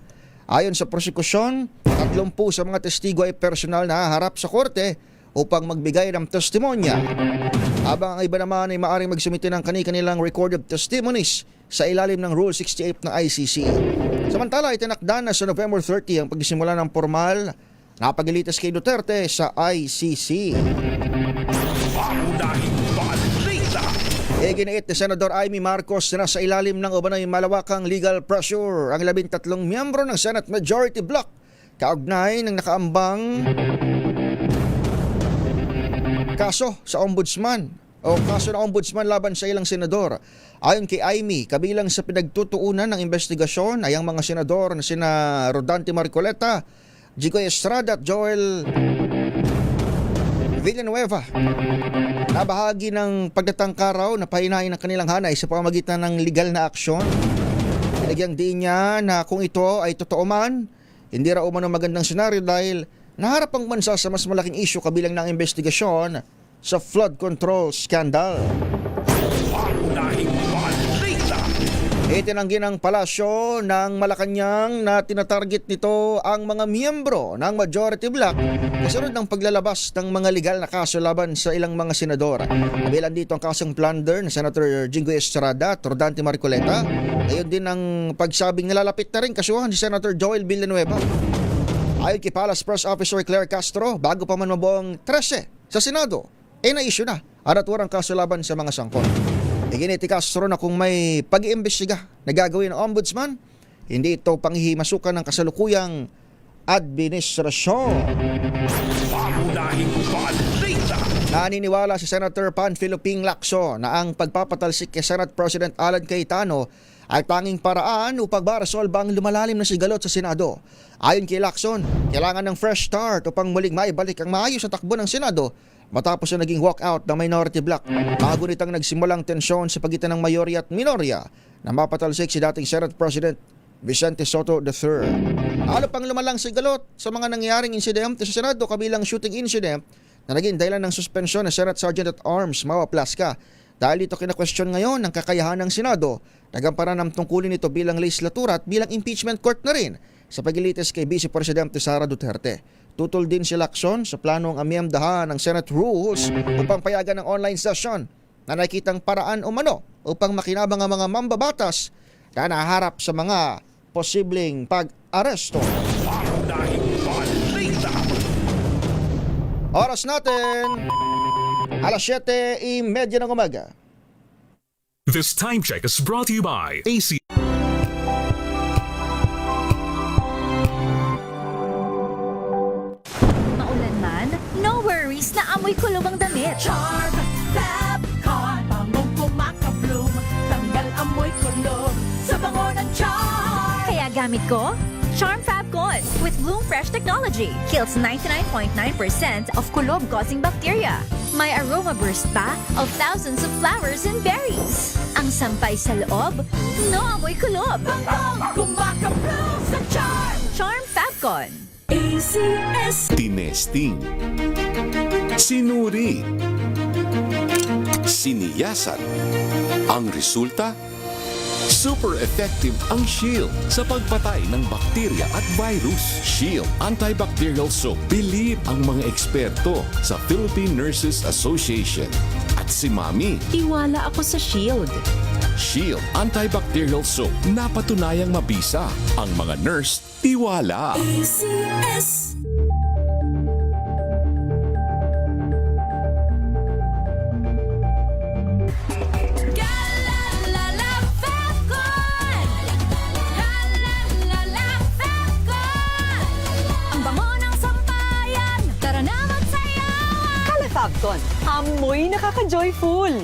Ayon sa prosekusyon, 30 sa mga testigo ay personal na harap sa korte upang magbigay ng testimonya. Habang ang iba naman ay maaaring magsumite ng kanilang recorded testimonies sa ilalim ng Rule 68 ng ICC. Samantala, itinakda na sa November 30 ang pagsisimula ng formal na pagilitas kay Duterte sa ICC. Iginiit ni Senador Amy Marcos na sa ilalim ng umano'y malawakang legal pressure ang 13 miyembro ng Senate Majority Bloc kaugnay ng nakaambang kaso sa ombudsman o kaso ng ombudsman laban sa ilang senador. Ayon kay Amy, kabilang sa pinagtutuunan ng investigasyon ay ang mga senador na sina Rodante Marcoleta, Jigoy Estrada at Joel Villanueva na bahagi ng pagdatangka raw na pahinain ng kanilang hanay sa pamamagitan ng legal na aksyon. Pinagyang din niya na kung ito ay totoo man, hindi raw umano magandang senaryo dahil naharap ang bansa sa mas malaking isyu kabilang ng investigasyon sa flood control scandal. Itinanggi ng palasyo ng Malacanang na tinatarget nito ang mga miyembro ng Majority Bloc kasunod ng paglalabas ng mga legal na kaso laban sa ilang mga senador. Kabilang dito ang kasong plunder na Senator Jingoy Estrada at Rodante Marcoleta. Ngayon din ang pagsabing nalalapit na rin kasuhan si Senator Joel Villanueva. Ayon kay Palace Press Officer Claire Castro, bago pa man mabuong 13 sa Senado, na-issue na ang naturang kaso laban sa mga sangkot. Iginiti Castro na kung may pag-iimbestiga na gagawin ng ombudsman, hindi ito panghihimasukan ng kasalukuyang administrasyon. Naniniwala si Senator Panfilo Ping Lacson na ang pagpapatalsik kay Senate President Alan Cayetano ay tanging paraan upang marasolba ang lumalalim na sigalot sa Senado. Ayon kay Lacson, kailangan ng fresh start upang muling maibalik ang maayos sa takbo ng Senado matapos na naging walkout ng Minority Bloc. Mga gunitang nagsimulang tensyon sa pagitan ng mayorya at minorya na mapatalsik si dating Senate President Vicente Soto III. Lalo pang lumalang sigalot sa mga nangyaring insidente sa Senado kabilang shooting incident na naging dahilan ng suspensyon ng Senate Sergeant at Arms Mawa Plasca. Dahil dito kina-question ngayon ng kakayahan ng Senado na gamparan ang tungkulin nito bilang legislatura at bilang impeachment court na rin sa pagilitis kay Vice Presidente Sara Duterte. Tutol din si Lacson sa planong amyemdahan ng Senate Rules upang payagan ng online session na nakitang paraan umano upang makinabang ang mga mambabatas na naharap sa mga posibleng pag-aresto. Oras natin, alas 7:30 ng umaga. This time check is brought to you by AC. Maulan man, no worries na amoy kulong ang damit. Charm Fab Con, bangong kumakabloom, tanggal amoy kulog sa bango ng Charm. Kaya gamit ko, Charm Fab Con with Bloom Fresh Technology. Kills 99.9% of kulob-causing bacteria. May aroma burst pa of thousands of flowers and berries. Ang sampay sa loob, no amoy kulob. Bangong kumakabloom sa Charm. Charm Fab Con. ACS. Tinesting, sinuri, siniyasan. Ang resulta, super effective ang Shield sa pagpatay ng bakterya at virus. Shield Antibacterial Soap. Believe ang mga eksperto sa Philippine Nurses Association. At si Mami. Iwala ako sa Shield. Shield Antibacterial Soap. Napatunayang mabisa. Ang mga nurse, tiwala. ACS. Fabcon, amoy nakaka-joyful!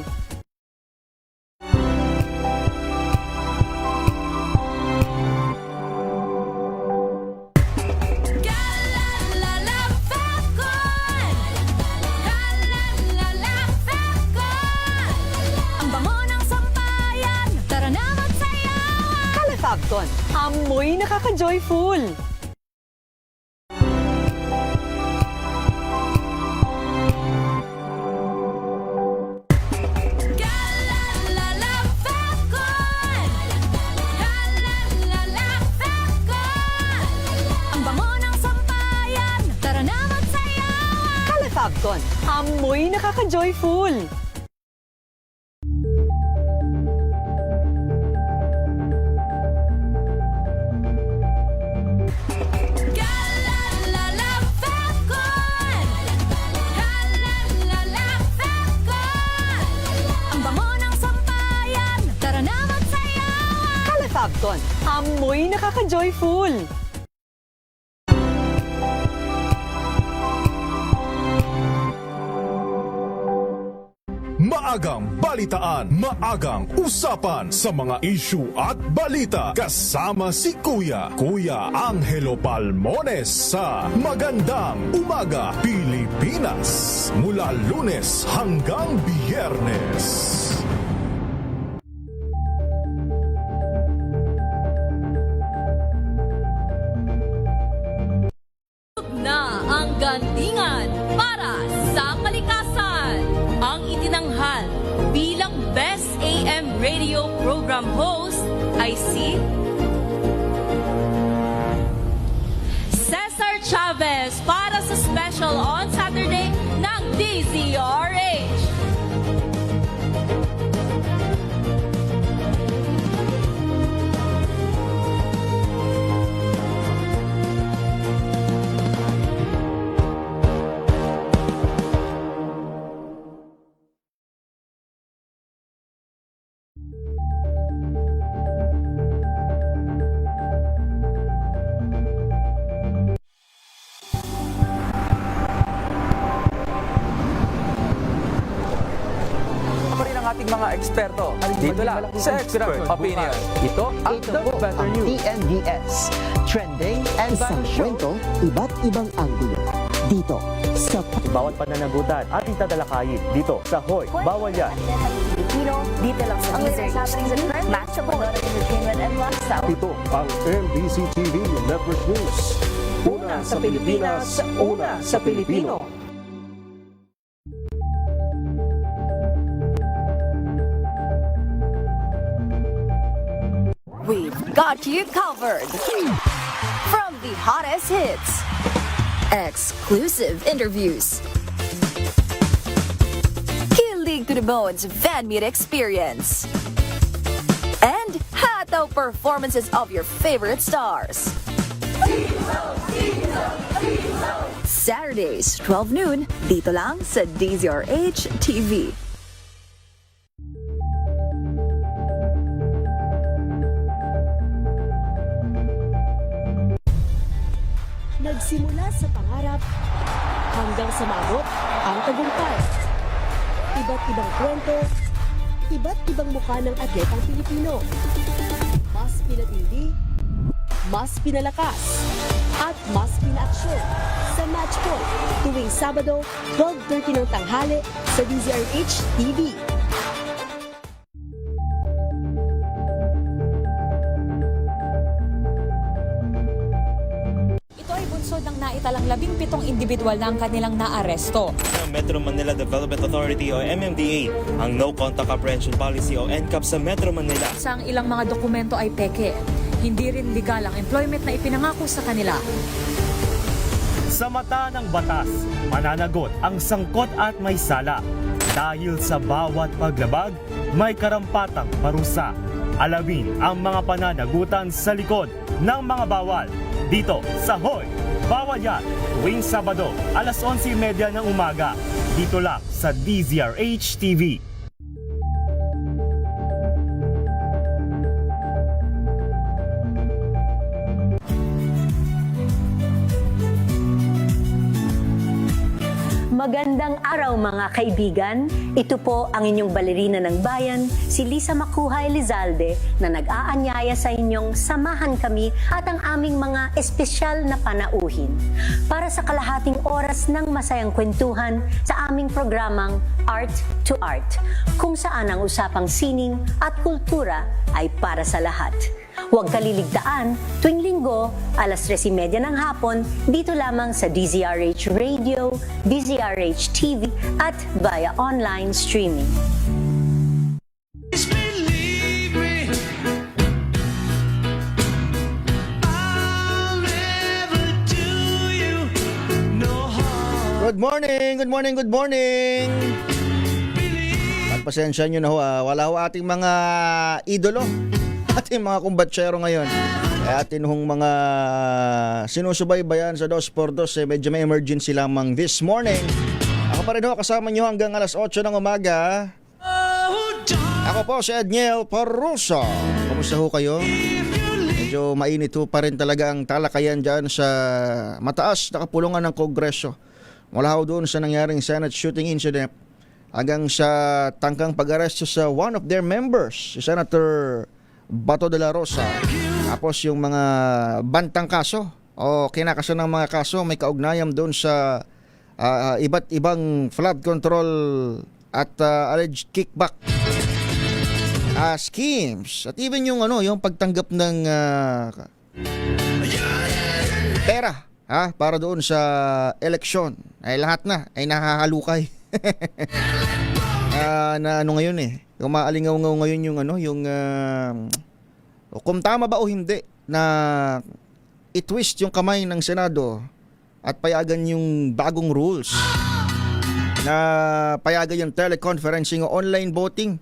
Ang bango ng sampayan, Fabcon. Amoy nakaka-joyful! Ang bango ng sampayan, tara na magsayawan! Fabcon. Amoy nakaka-joyful! Ang bango ng sampayan, tara na magsayawan! Fabcon. Amoy nakaka-joyful! Maagang balitaan, maagang usapan sa mga issue at balita. Kasama si Kuya Angelo Palmones sa Magandang Umaga Pilipinas. Mula Lunes hanggang Biyernes. Na ang gandingan para sa kalikasan. Ang itinanghal bilang Best AM Radio Program Host ay si Cesar Chavez para sa special on Saturday ng DZRH. ating mga eksperto. Dito lang sa Expert Opinion. Ito ang The Better News. TNVS. Trending and Isang kwento, iba't ibang anggulo. Dito sa bawat pananagutan ating tatalakayin dito sa Hoy, Bawal Yan. Pilipino, dito lang sa DZRH. Matchable entertainment and lifestyle. Ito ang MBC TV Network News. Una sa Pilipinas, una sa Pilipino. We've got you covered. From the hottest hits, exclusive interviews, kilig to the bones fan meet experience, and hataw performances of your favorite stars. Saturdays, 12 noon, dito lang sa DZRH TV. Nagsimula sa pangarap hanggang sa maabot ang tagumpay. Iba't ibang kwento, iba't ibang mukha ng atletang Pilipino. Mas pinatindi, mas pinalakas, at mas pinaaksyon sa Match Point tuwing Sabado, 12:30 ng tanghali sa DZRH TV. Ng naitalang 17 individual na ang kanilang naaresto. Metro Manila Development Authority o MMDA ang No Contact Apprehension Policy o NCAP sa Metro Manila. Sa ang ilang mga dokumento ay peke. Hindi rin legal ang employment na ipinangako sa kanila. Sa mata ng batas, mananagot ang sangkot at may sala. Dahil sa bawat paglabag, may karampatang parusa. Alamin ang mga pananagutan sa likod ng mga bawal. Dito sa Hoy, Bawal Yan, tuwing Sabado, alas 11:30 ng umaga. Dito lang sa DZRH TV. Magandang araw mga kaibigan. Ito po ang inyong balerina ng bayan, si Lisa Makuhay Lizalde, na nag-aanyaya sa inyong samahan kami at ang aming mga espesyal na panauhin para sa kalahating oras ng masayang kwentuhan sa aming programang Art to Art, kung saan ang usapang sining at kultura ay para sa lahat. Huwag kaliligtaan, tuwing linggo, alas 3:30 ng hapon, dito lamang sa DZRH Radio, DZRH TV at via online streaming. Good morning, good morning, good morning. Pasensya nyo na ho, wala ho ating mga idolo, ating mga kumbatsero ngayon. Atin hong mga sinusubaybayan sa 2x2, medyo may emergency lamang this morning. Ako pa rin ho, kasama nyo hanggang alas 8 ng umaga. Ako po si Edniel Paruso. Kamusta ho kayo? Medyo mainit ho pa rin talaga ang talakayan dyan sa mataas na kapulungan ng Kongreso. Mula ho doon sa nangyaring Senate shooting incident hanggang sa tangkang pag-aresto sa one of their members, si Senator Bato de la Rosa. Tapos yung mga bantang kaso o kinakaso ng mga kaso may kaugnayan doon sa iba't ibang flood control at alleged kickback schemes. At even yung yung pagtanggap ng pera para doon sa eleksyon. Ay lahat na ay nakahalukay. Na ngayon yung maalingaw-ngaw ngayon yung kung tama ba o hindi na i-twist yung kamay ng Senado at payagan yung bagong rules na payagan yung teleconferencing o online voting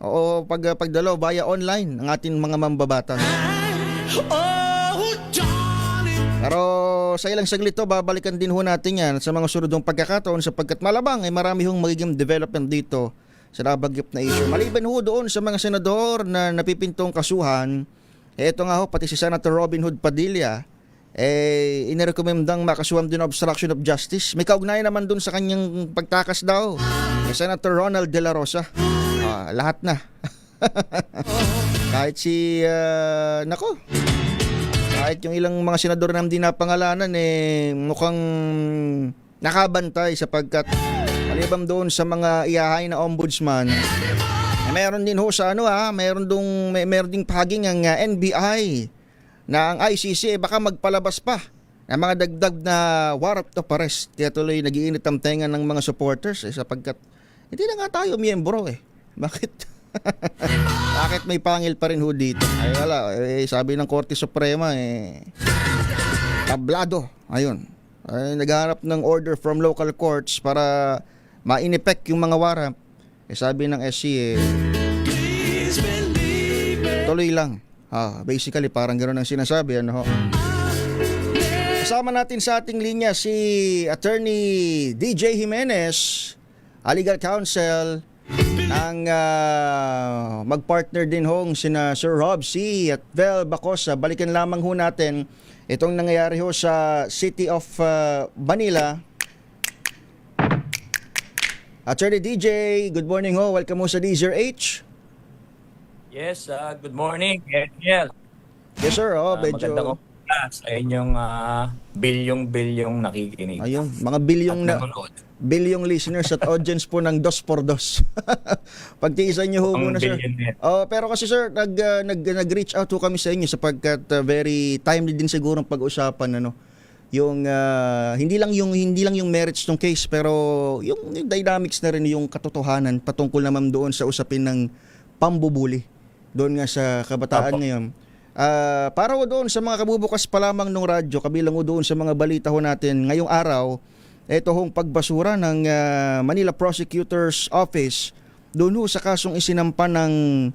o pagdalo via online ng ating mga mambabatas. Pero sa ilang saglit to, babalikan din ho natin yan sa mga sunodong pagkakataon sapagkat malabang ay marami hong magiging development dito sa nabanggit na issue. Maliban ho doon sa mga senador na napipintong kasuhan, eto nga ho, pati si Senator Robin Hood Padilla, inirekomendang makasuhan din obstruction of justice. May kaugnayan naman doon sa kanyang pagtakas daw. Senator Ronald De La Rosa. Lahat na. Kahit si, kahit yung ilang mga senador na hindi napangalanan mukhang nakabantay sapagkat maliban doon sa mga ihahay na ombudsman, meron din ho sa meron ding pahaging ang NBI na ang ICC baka magpalabas pa ng mga dagdag na warrant of arrest. Kaya tuloy nag-iinit ang tenga ng mga supporters sapagkat hindi na nga tayo miyembro Bakit? Bakit may pangil pa rin ho dito? Ay wala, sabi ng Korte Suprema tablado. Ayun. Naghahanap ng order from local courts para ma-ineffect yung mga warrant. Sabi ng SC tuloy lang. Basically parang ganoon ang sinasabi Kasama natin sa ating linya si Attorney DJ Jimenez, Legal Counsel ng magpartner din hong sina Sir Rob C. at Vel Bacosa. Balikan lamang ho natin itong nangyayari ho sa City of Manila. Attorney DJ, good morning ho. Welcome ho sa DZRH. Yes, good morning, Daniel. Yes sir, medyo magandang umaga sa inyong bilyong nakikinig. Ayun, mga bilyong listeners at audience po ng 2x2. Pagtiisan nyo ho muna sir. Pero kasi sir, nag-reach out ho kami sa inyo sapagkat very timely din siguro ang pag-usapan yung hindi lang yung merits ng case pero yung dynamics na rin yung katotohanan patungkol naman doon sa usapin ng pambubuli doon nga sa kabataan ngayon. Para ho doon sa mga kabubukas pa lamang ng radyo, kabilang ho doon sa mga balita ho natin ngayong araw, ito hong pagbasura ng Manila Prosecutor's Office doon ho sa kasong isinampa ng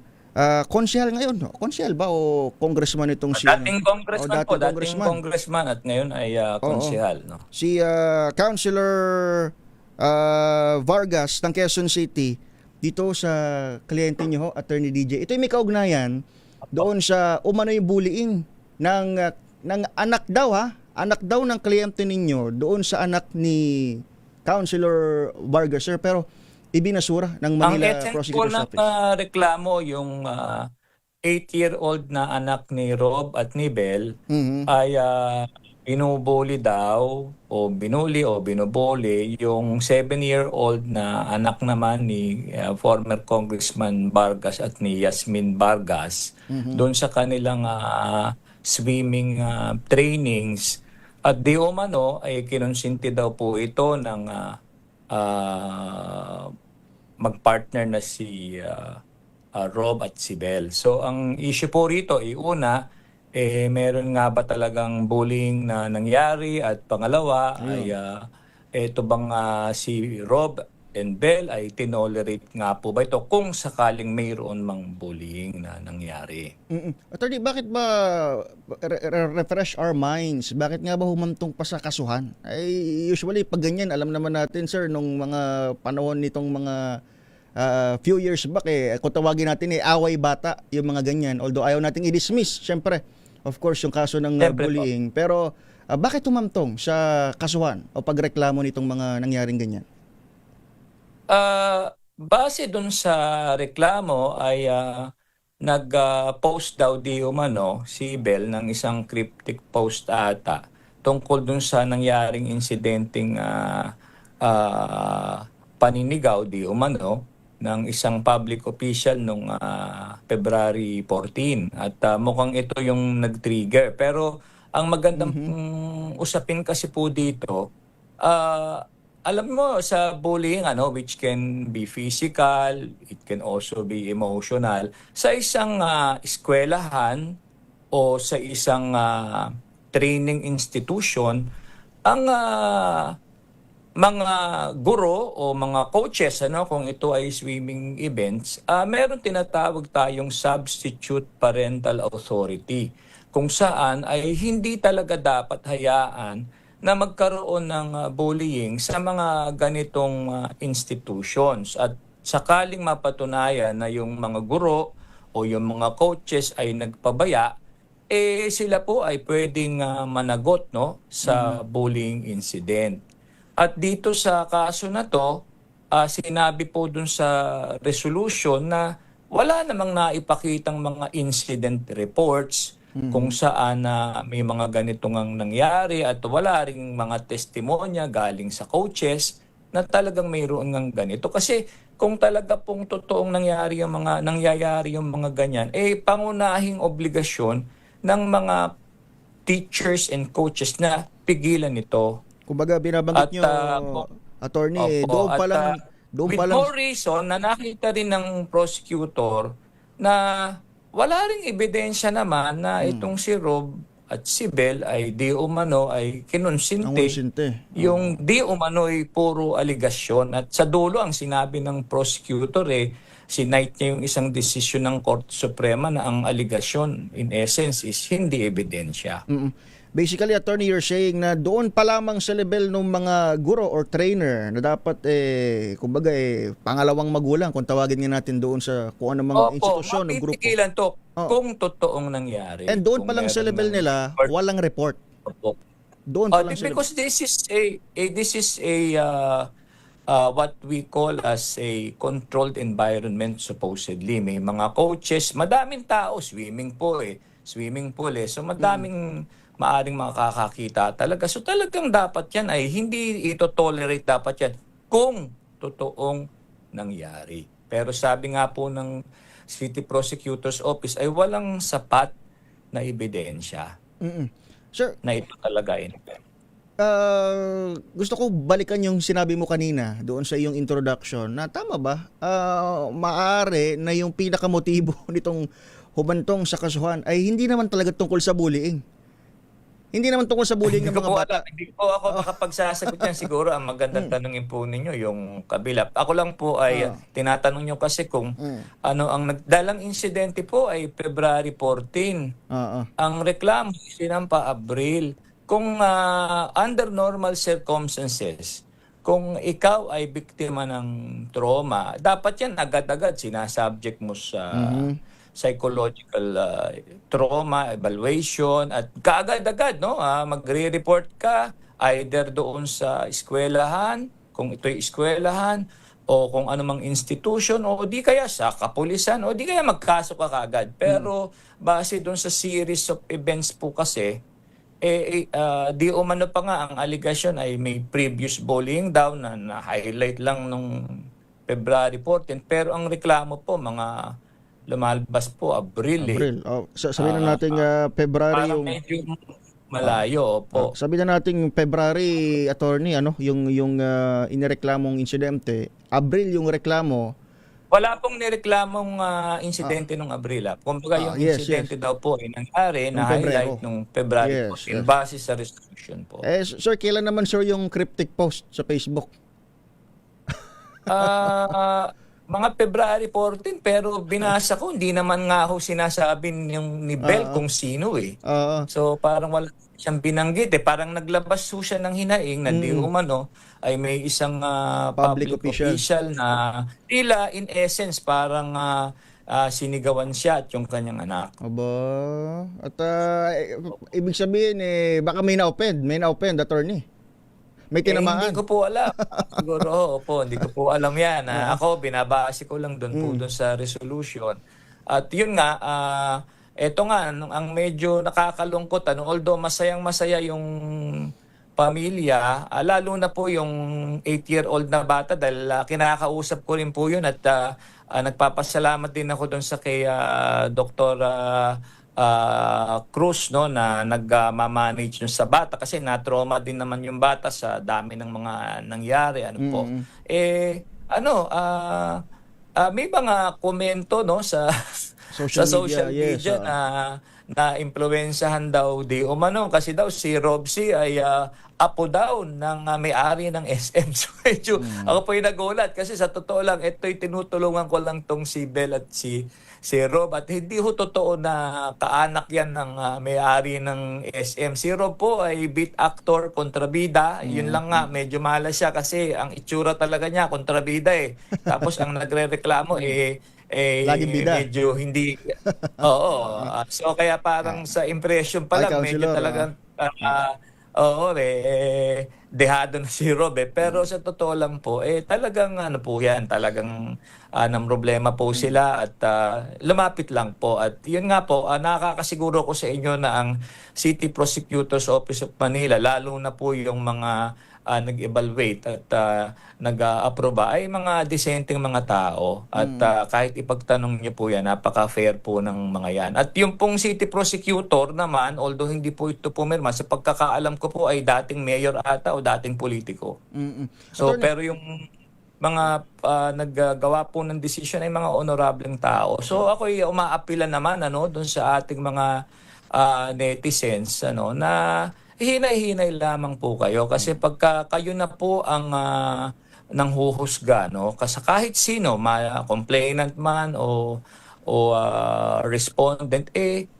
konsyel ngayon. Konsyel ba o congressman itong si dating congressman at ngayon ay konsyel. Si Councilor Vargas ng Quezon City dito sa kliyente niyo, Attorney DJ. Ito yung may kaugnayan doon sa umano'y bullying ng anak daw anak daw ng kliyente ninyo doon sa anak ni Councilor Vargas sir, pero ibinasura ng Manila Prosecutor's Office. Ang reklamo yung 8-year-old na anak ni Rob at ni Bel ay binubuli daw o binuli o binubuli yung 7-year-old na anak naman ni former Congressman Vargas at ni Yasmin Vargas doon sa kanilang swimming trainings. At di umano ay kinonsinti daw po ito ng magpartner na si Rob at si Bel. So ang issue po rito ay una, meron nga ba talagang bullying na nangyari, at pangalawa ay ito bang si Rob and Bel ay tinolerate nga po ba ito kung sakaling mayroon mang bullying na nangyari. Attorney, bakit ba refresh our minds? Bakit nga ba humantong pa sa kasuhan? Ay usually pag ganyan, alam naman natin sir nung mga panahon nitong mga few years back kung tawagin natin away bata yung mga ganyan. Although ayaw nating i-dismiss syempre, of course, yung kaso ng bullying. Pero bakit humantong sa kasuhan o pagreklamo nitong mga nangyaring ganyan? Base dun sa reklamo ay nag-post daw di umano si Bel ng isang cryptic post ata tungkol dun sa nangyaring insidenteng paninigaw di umano ng isang public official nung February 14. At mukhang ito yung nag-trigger. Pero ang magandang usapin kasi po dito, alam mo sa bullying, which can be physical, it can also be emotional, sa isang eskwelahan o sa isang training institution, ang mga guro o mga coaches, kung ito ay swimming events, meron tinatawag tayong substitute parental authority, kung saan ay hindi talaga dapat hayaan na magkaroon ng bullying sa mga ganitong institutions. At sakaling mapatunayan na yung mga guro o yung mga coaches ay nagpabaya, sila po ay pwedeng managot sa bullying incident. At dito sa kaso na to, sinabi po dun sa resolution na wala namang naipakitang mga incident reports kung saan may mga ganitong ang nangyari, at wala ring mga testimonya galing sa coaches na talagang mayroon ng ganito. Kasi kung talaga pong totoong nangyayari yung mga ganyan, pangunahing obligasyon ng mga teachers and coaches na pigilan ito. Kumbaga binabanggit nyo, attorney, doon pa lang with more reason na nakita rin ng prosecutor na wala ring ebidensya naman na itong si Rob at si Bel ay di umano ay kinonsinte. Yung di umano ay puro aligasyon. At sa dulo ang sinabi ng prosecutor sinight niya yung isang desisyon ng Korte Suprema na ang aligasyon in essence is hindi ebidensya. Basically, attorney, you're saying na doon pa lamang sa level ng mga guro or trainer na dapat kumbaga pangalawang magulang kung tawagin nga natin doon sa kung ano mga institusyon o grupo. Mapitigilan to kung totoong nangyari. And doon pa lang sa level nila, walang report. Doon pa lang sa level. Because this is a what we call as a controlled environment supposedly. May mga coaches, madaming tao, swimming pool. So madaming maaring makakakita talaga. So talagang dapat yan ay hindi ito tolerate dapat yan kung totoong nangyari. Pero sabi nga po ng City Prosecutor's Office ay walang sapat na ebidensya Sir, na ito talaga gusto ko balikan yung sinabi mo kanina doon sa iyong introduction na tama ba? Maaari na yung pinakamotibo nitong humantong sa kasuhan ay hindi naman talaga tungkol sa bullying. Hindi naman tungkol sa bullying ng mga bata. Hindi po ako makapagsasagot yan. Siguro ang magandang tanongin po ninyo yung kabila. Ako lang po ay tinatanong nyo kasi kung ano ang nagdalang insidente po ay February 14. Ang reklamo sinampa Abril. Kung under normal circumstances, kung ikaw ay biktima ng trauma, dapat yan agad-agad sinasubject mo sa psychological trauma, evaluation, at kaagad-agad magre-report ka either doon sa eskwelahan, kung ito'y eskwelahan, o kung anumang institution, o di kaya sa kapulisan, o di kaya magkaso ka kaagad. Pero base doon sa series of events po kasi, di umano pa nga ang allegation ay may previous bullying daw na highlight lang nung February 14, pero ang reklamo po mga lumalabas po Abril. Abril. Sabihin na natin February parang yung medyo malayo po. sabihin na natin February, attorney, yung inireklamong insidente, Abril yung reklamo. Wala pong nireklamong insidente nung Abril. Kumbaga yung insidente daw po ay nangyari na highlight nung February 14 base sa resolution po. Sir, kailan naman sir yung cryptic post sa Facebook? Mga February 14, pero binasa ko, hindi naman nga ako sinasabi yung ni Bel kung sino eh. So parang wala siyang binanggit eh. Parang naglabas po siya ng hinaing na di umano ay may isang public official na tila in essence parang sinigawan siya at yung kanyang anak. Aba, at ibig sabihin baka may na-offend, attorney. May tinamaan. Hindi ko po alam. Siguro, hindi ko po alam yan. Ako, binabase ko lang doon po doon sa resolution. At yun nga, eto nga, ang medyo nakakalungkot, although masayang-masaya yung pamilya, lalo na po yung 8-year-old na bata dahil kinakausap ko rin po yun at nagpapasalamat din ako doon sa kay Dr. Cruz na nagma-manage sa bata kasi na-trauma din naman yung bata sa dami ng mga nangyari may mga komento sa social media na impluwensyahan daw di umano kasi daw si Robsy ay apo daw ng may-ari ng SM. So medyo ako po yung nagulat kasi sa totoo lang ito'y tinutulungan ko lang tong si Bel at si Rob at hindi ho totoo na kaanak yan ng may-ari ng SM. Si Rob po ay beat actor, kontrabida. Yun lang nga, medyo malas siya kasi ang itsura talaga niya, kontrabida eh. Tapos ang nagre-reklamo medyo hindi... So kaya parang sa impression pa lang, medyo talagang... dehado na si Rob pero sa totoo lang po talagang talagang ng problema po sila at lumapit lang po at yun nga po nakakasiguro ko sa inyo na ang City Prosecutor's Office of Manila lalo na po yung mga nag-evaluate at nag-aproba ay mga disenteng mga tao at kahit ipagtanong niyo po yan, napaka-fair po ng mga yan. At yung pong city prosecutor naman, although hindi po ito pumirma, sa pagkakaalam ko po ay dating mayor ata o dating politiko. So pero yung mga naggagawa po ng decision ay mga honorableng tao. So ako ay umaapila naman doon sa ating mga netizens na hinay-hinay lamang po kayo kasi pagka kayo na po ang nanghuhusga kasi kahit sino, complainant man o respondent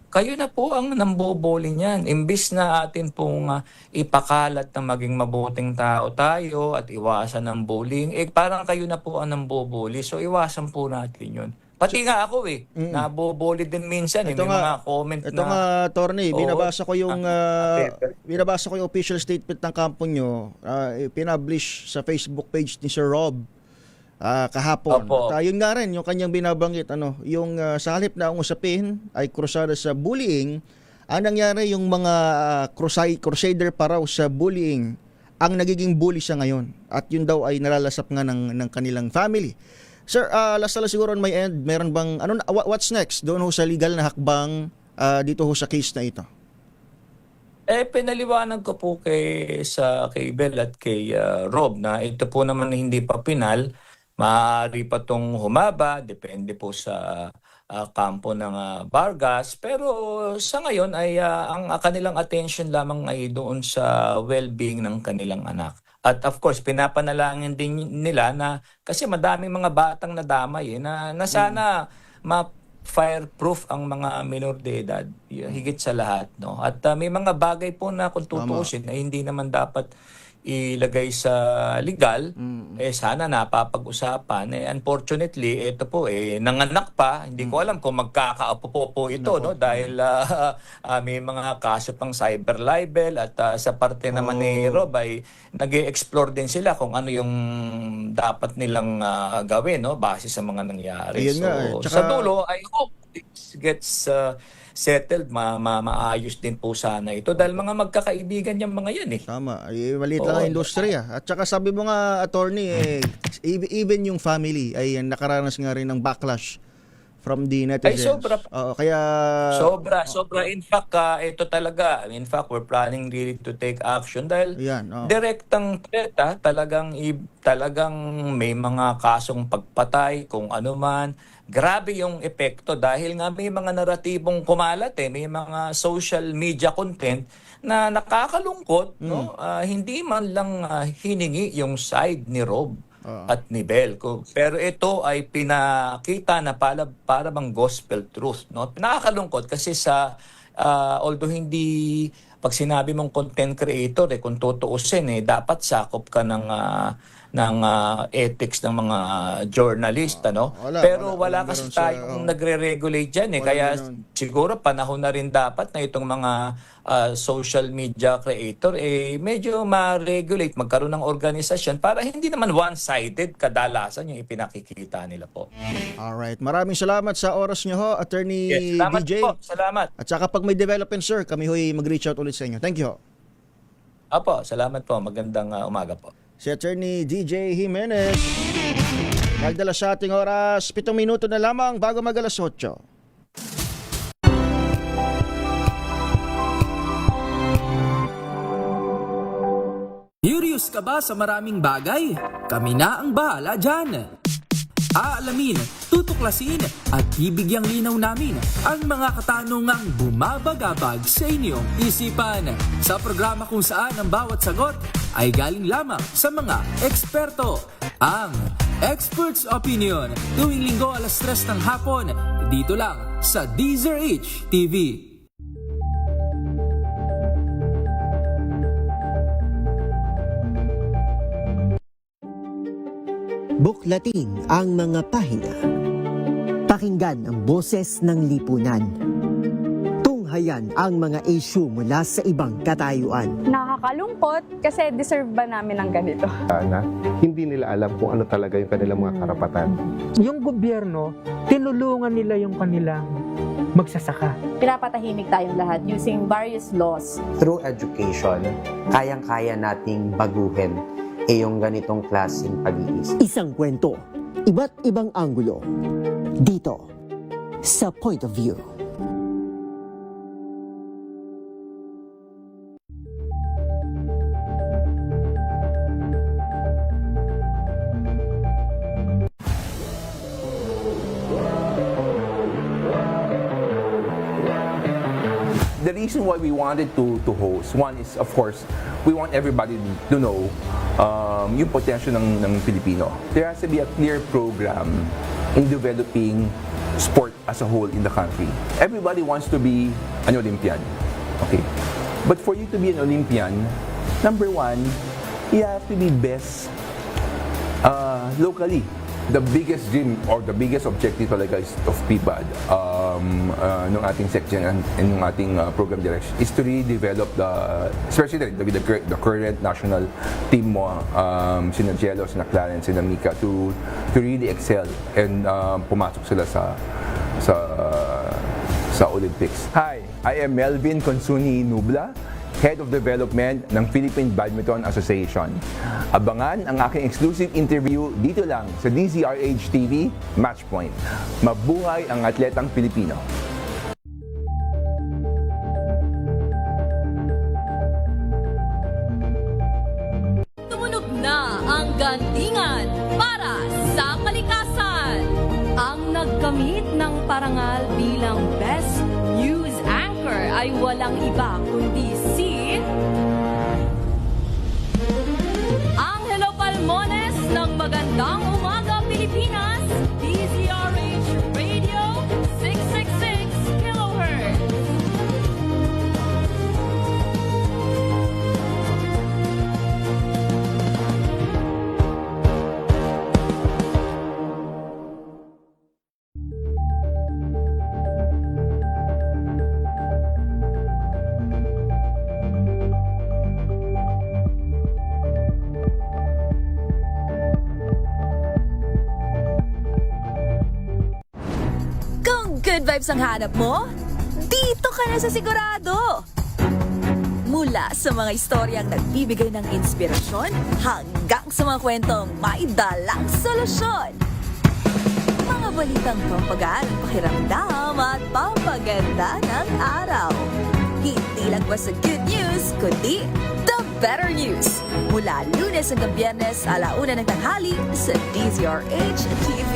kayo na po ang nambubuli niyan. Imbis na atin pong ipakalat na maging mabuting tao tayo at iwasan ng bullying, parang kayo na po ang nambubuli. So iwasan po natin 'yun. Pati nga ako naboboli din minsan may mga comment na. Ito nga, attorney, binabasa ko yung official statement ng kampo nyo, pinablish sa Facebook page ni Sir Rob kahapon. At yun nga rin, yung kanyang binabanggit, yung sa halip na ang usapin ay krusada sa bullying, ang nangyari yung mga crusader pa raw sa bullying, ang nagiging bully sa ngayon. At yun daw ay nalalasap nga ng kanilang family. Sir, last na siguro on my end, meron bang, what's next doon sa legal na hakbang dito sa case na ito? Pinaliwanag ko po kay Bel at kay Rob na ito po naman hindi pa pinal, maaari pa itong humaba, depende po sa kampo ng Vargas, pero sa ngayon ay ang kanilang attention lamang ay doon sa well-being ng kanilang anak. At of course, pinapanalangin din nila na kasi madaming mga batang nadamay na sana ma-fireproof ang mga minor de edad, higit sa lahat. At may mga bagay po na kung tutuusin ay hindi naman dapat ilagay sa legal, sana napapag-usapan. Unfortunately, ito po nanganak pa. Hindi ko alam kung magkakaapo po ito dahil may mga kaso pang cyber libel at sa parte naman ni Rob ay nag-e-explore din sila kung ano yung dapat nilang gawin base sa mga nangyari. Ayun nga, sa dulo, I hope this gets settled, maayos din po sana ito. Dahil mga magkakaibigan yung mga yan eh. Tama. Maliit lang ang industriya. At saka sabi mo nga, attorney, even yung family ay nakaranas nga rin ng backlash from the netizens. Ay, sobra. Kaya... Sobra. In fact, ito talaga. In fact, we're planning really to take action dahil direktang threat, talagang may mga kasong pagpatay, kung ano man. Grabe yung epekto dahil nga may mga naratibong kumalat, may mga social media content na nakakalungkot, no? Hindi man lang hiningi yung side ni Rob at ni Bel. Pero ito ay pinakita na para bang gospel truth, no? Nakakalungkot kasi although hindi, pag sinabi mong content creator, kung tutuusin, dapat sakop ka ng ethics ng mga journalist, ano? Pero wala kasi tayong nagre-regulate dyan, kaya siguro panahon na rin dapat na itong mga social media creator medyo ma-regulate, magkaroon ng organisasyon para hindi naman one-sided kadalasan yung ipinakikita nila po. Alright, maraming salamat sa oras niyo ho, Attorney salamat DJ. po, salamat. At saka pag may development, sir, kami ho'y mag-reach out ulit sa inyo. Thank you ho. Apo, salamat po. Magandang umaga po. Si Attorney DJ Jimenez. Nagdala sa ating oras, 7 minuto na lamang bago mag-alas 8. Curious ka ba sa maraming bagay? Kami na ang bahala dyan. Aalamin, tutuklasin at bibigyang linaw namin ang mga katanungang bumabagabag sa inyong isipan. Sa programa kung saan ang bawat sagot ay galing lamang sa mga eksperto. Ang Expert's Opinion, tuwing linggo alas 3 ng hapon, dito lang sa DZRH TV. Buklatin ang mga pahina. Pakinggan ang boses ng lipunan. Tunghayan ang mga issue mula sa ibang katayuan. Nakakalungkot kasi deserve ba namin ng ganito? Na hindi nila alam kung ano talaga yung kanilang mga karapatan. Yung gobyerno, tinulungan nila yung kanilang magsasaka. Pinapatahimik tayong lahat using various laws. Through education, kayang-kaya nating baguhin yung ganitong klaseng pag-iisip. Isang kwento, iba't ibang anggulo. Dito, sa Point of View. The reason why we wanted to host, one is, of course, we want everybody to know yung potential ng Pilipino. There has to be a clear program in developing sport as a whole in the country. Everybody wants to be an Olympian. Okay. But for you to be an Olympian, number one, you have to be best locally. The biggest dream or the biggest objective talaga is of PBAD nung ating section and nung ating program direction is to really develop especially the current national team mo, sina Jello, sina Clarence, sina Mika to really excel and pumasok sila sa Olympics. Hi, I am Melvin Consuni Nubla, Head of Development ng Philippine Badminton Association. Abangan ang aking exclusive interview dito lang sa DZRH TV Matchpoint. Mabuhay ang atletang Pilipino. Tumunog na ang gantingan para sa kalikasan. Ang nagkamit ng parangal bilang Best News Anchor ay walang iba kundi si Angelo Palmones ng Magandang Umaga Pilipinas, DZRH Radio 666 kHz. Kung good vibes ang hanap mo, dito ka na sa sigurado. Mula sa mga istoryang nagbibigay ng inspirasyon hanggang sa mga kwentong may dalang solusyon. Mga balitang pampagaan, pakiramdam at pampaganda ng araw. Hindi lang basta good news, kundi the better news. Mula Lunes hanggang Biyernes, 1:00 ng tanghali sa DZRH TV.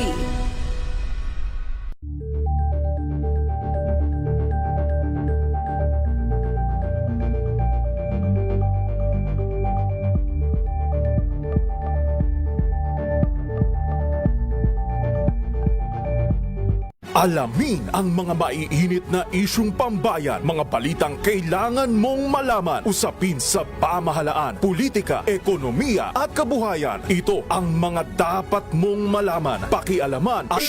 Alamin ang mga maiinit na isyung pambayan, mga balitang kailangan mong malaman, usapin sa pamahalaan, politika, ekonomiya at kabuhayan. Ito ang mga dapat mong malaman, pakialaman at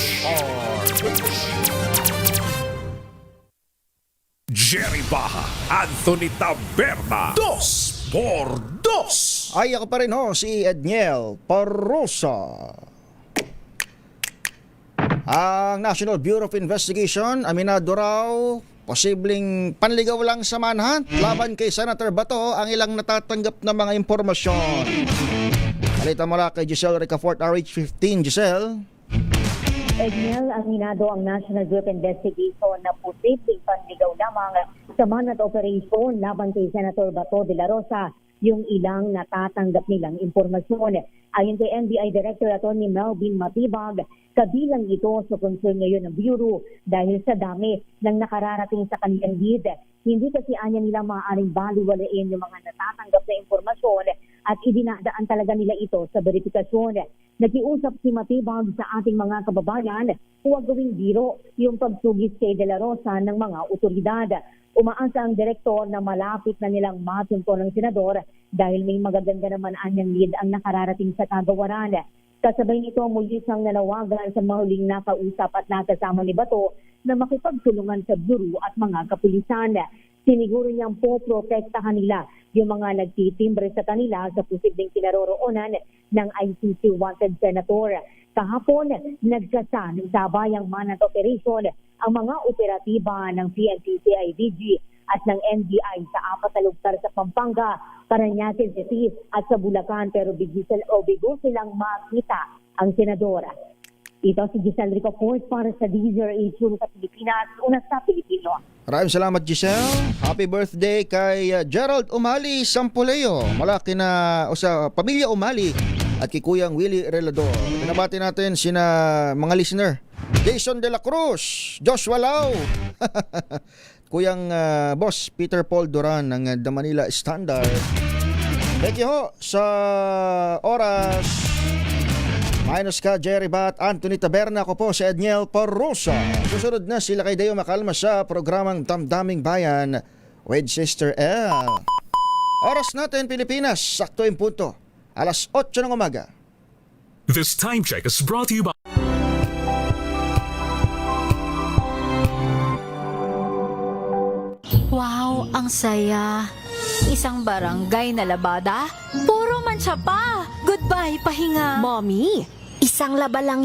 Jerry Baha, Anthony Taberna, 2x2. Ay, ako pa rin si Edniel Parrosa. Ang National Bureau of Investigation, aminado raw, posibleng panligaw lang sa manhunt laban kay Senator Bato ang ilang natatanggap na mga impormasyon. Balita mula kay Giselle Ricafort, RH15. Giselle? Edniel, aminado ang National Bureau of Investigation na posibleng panligaw lamang sa manhunt operation laban kay Senator Bato de la Rosa yung ilang natatanggap nilang impormasyon. Ayon kay NBI Director Atty. Melvin Matibag, kabilang ito sa concern ngayon ng Bureau dahil sa dami ng nakararating sa kanilang lead. Hindi kasi anya nila maaaring baliwalain yung mga natatanggap na impormasyon at idinadaan talaga nila ito sa verifikasyon. Nakiusap si Matibag sa ating mga kababayan, huwag gawing biro yung pagsugis kay De La Rosa ng mga otoridad. Umaasa ang direktor na malapit na nilang matunto ng senador dahil may magaganda naman anyang lead ang nakararating sa kagawaran. Kasabay nito, muli siyang nanawagan sa mga huling nakausap at nakasama ni Bato na makipagtulungan sa bureau at mga kapulisan. Siniguro niyang poprotektahan nila yung mga nagtitimbre sa kanila sa posibleng kinaroroonan ng ICC wanted senator. Kahapon, nagsasa ng sabayang manhunt operation ang mga operatiba ng PNP CIDG at ng NBI sa 4 na lugar sa Pampanga, Parañaque City at sa Bulacan, pero bigo silang makita ang senadora. Ito si Giselle Ricafort para sa DZRH sa Pilipinas, una sa Pilipino. Maraming salamat, Giselle. Happy birthday kay Gerald Umali Sampoleo, malaki na o sa pamilya Umali, at kay Kuyang Willie Relador. Pinabati natin sina mga listener. Jason De La Cruz, Joshua Lau, Kuyang Boss Peter Paul Duran ng The Manila Standard. Thank you ho sa oras. Minus ka, Jerry Bat, Anthony Taberna, ako po si Edniel Parrosa. Susunod na sila kay Deo Makalma sa programang Damdaming Bayan with Sister L. Oras natin, Pilipinas, sakto yung punto. 8:00 ng umaga. This time check is brought to you by... Wow, ang saya. Isang barangay na labada, puro mancha pa. Goodbye, pahinga. Mommy, isang laba lang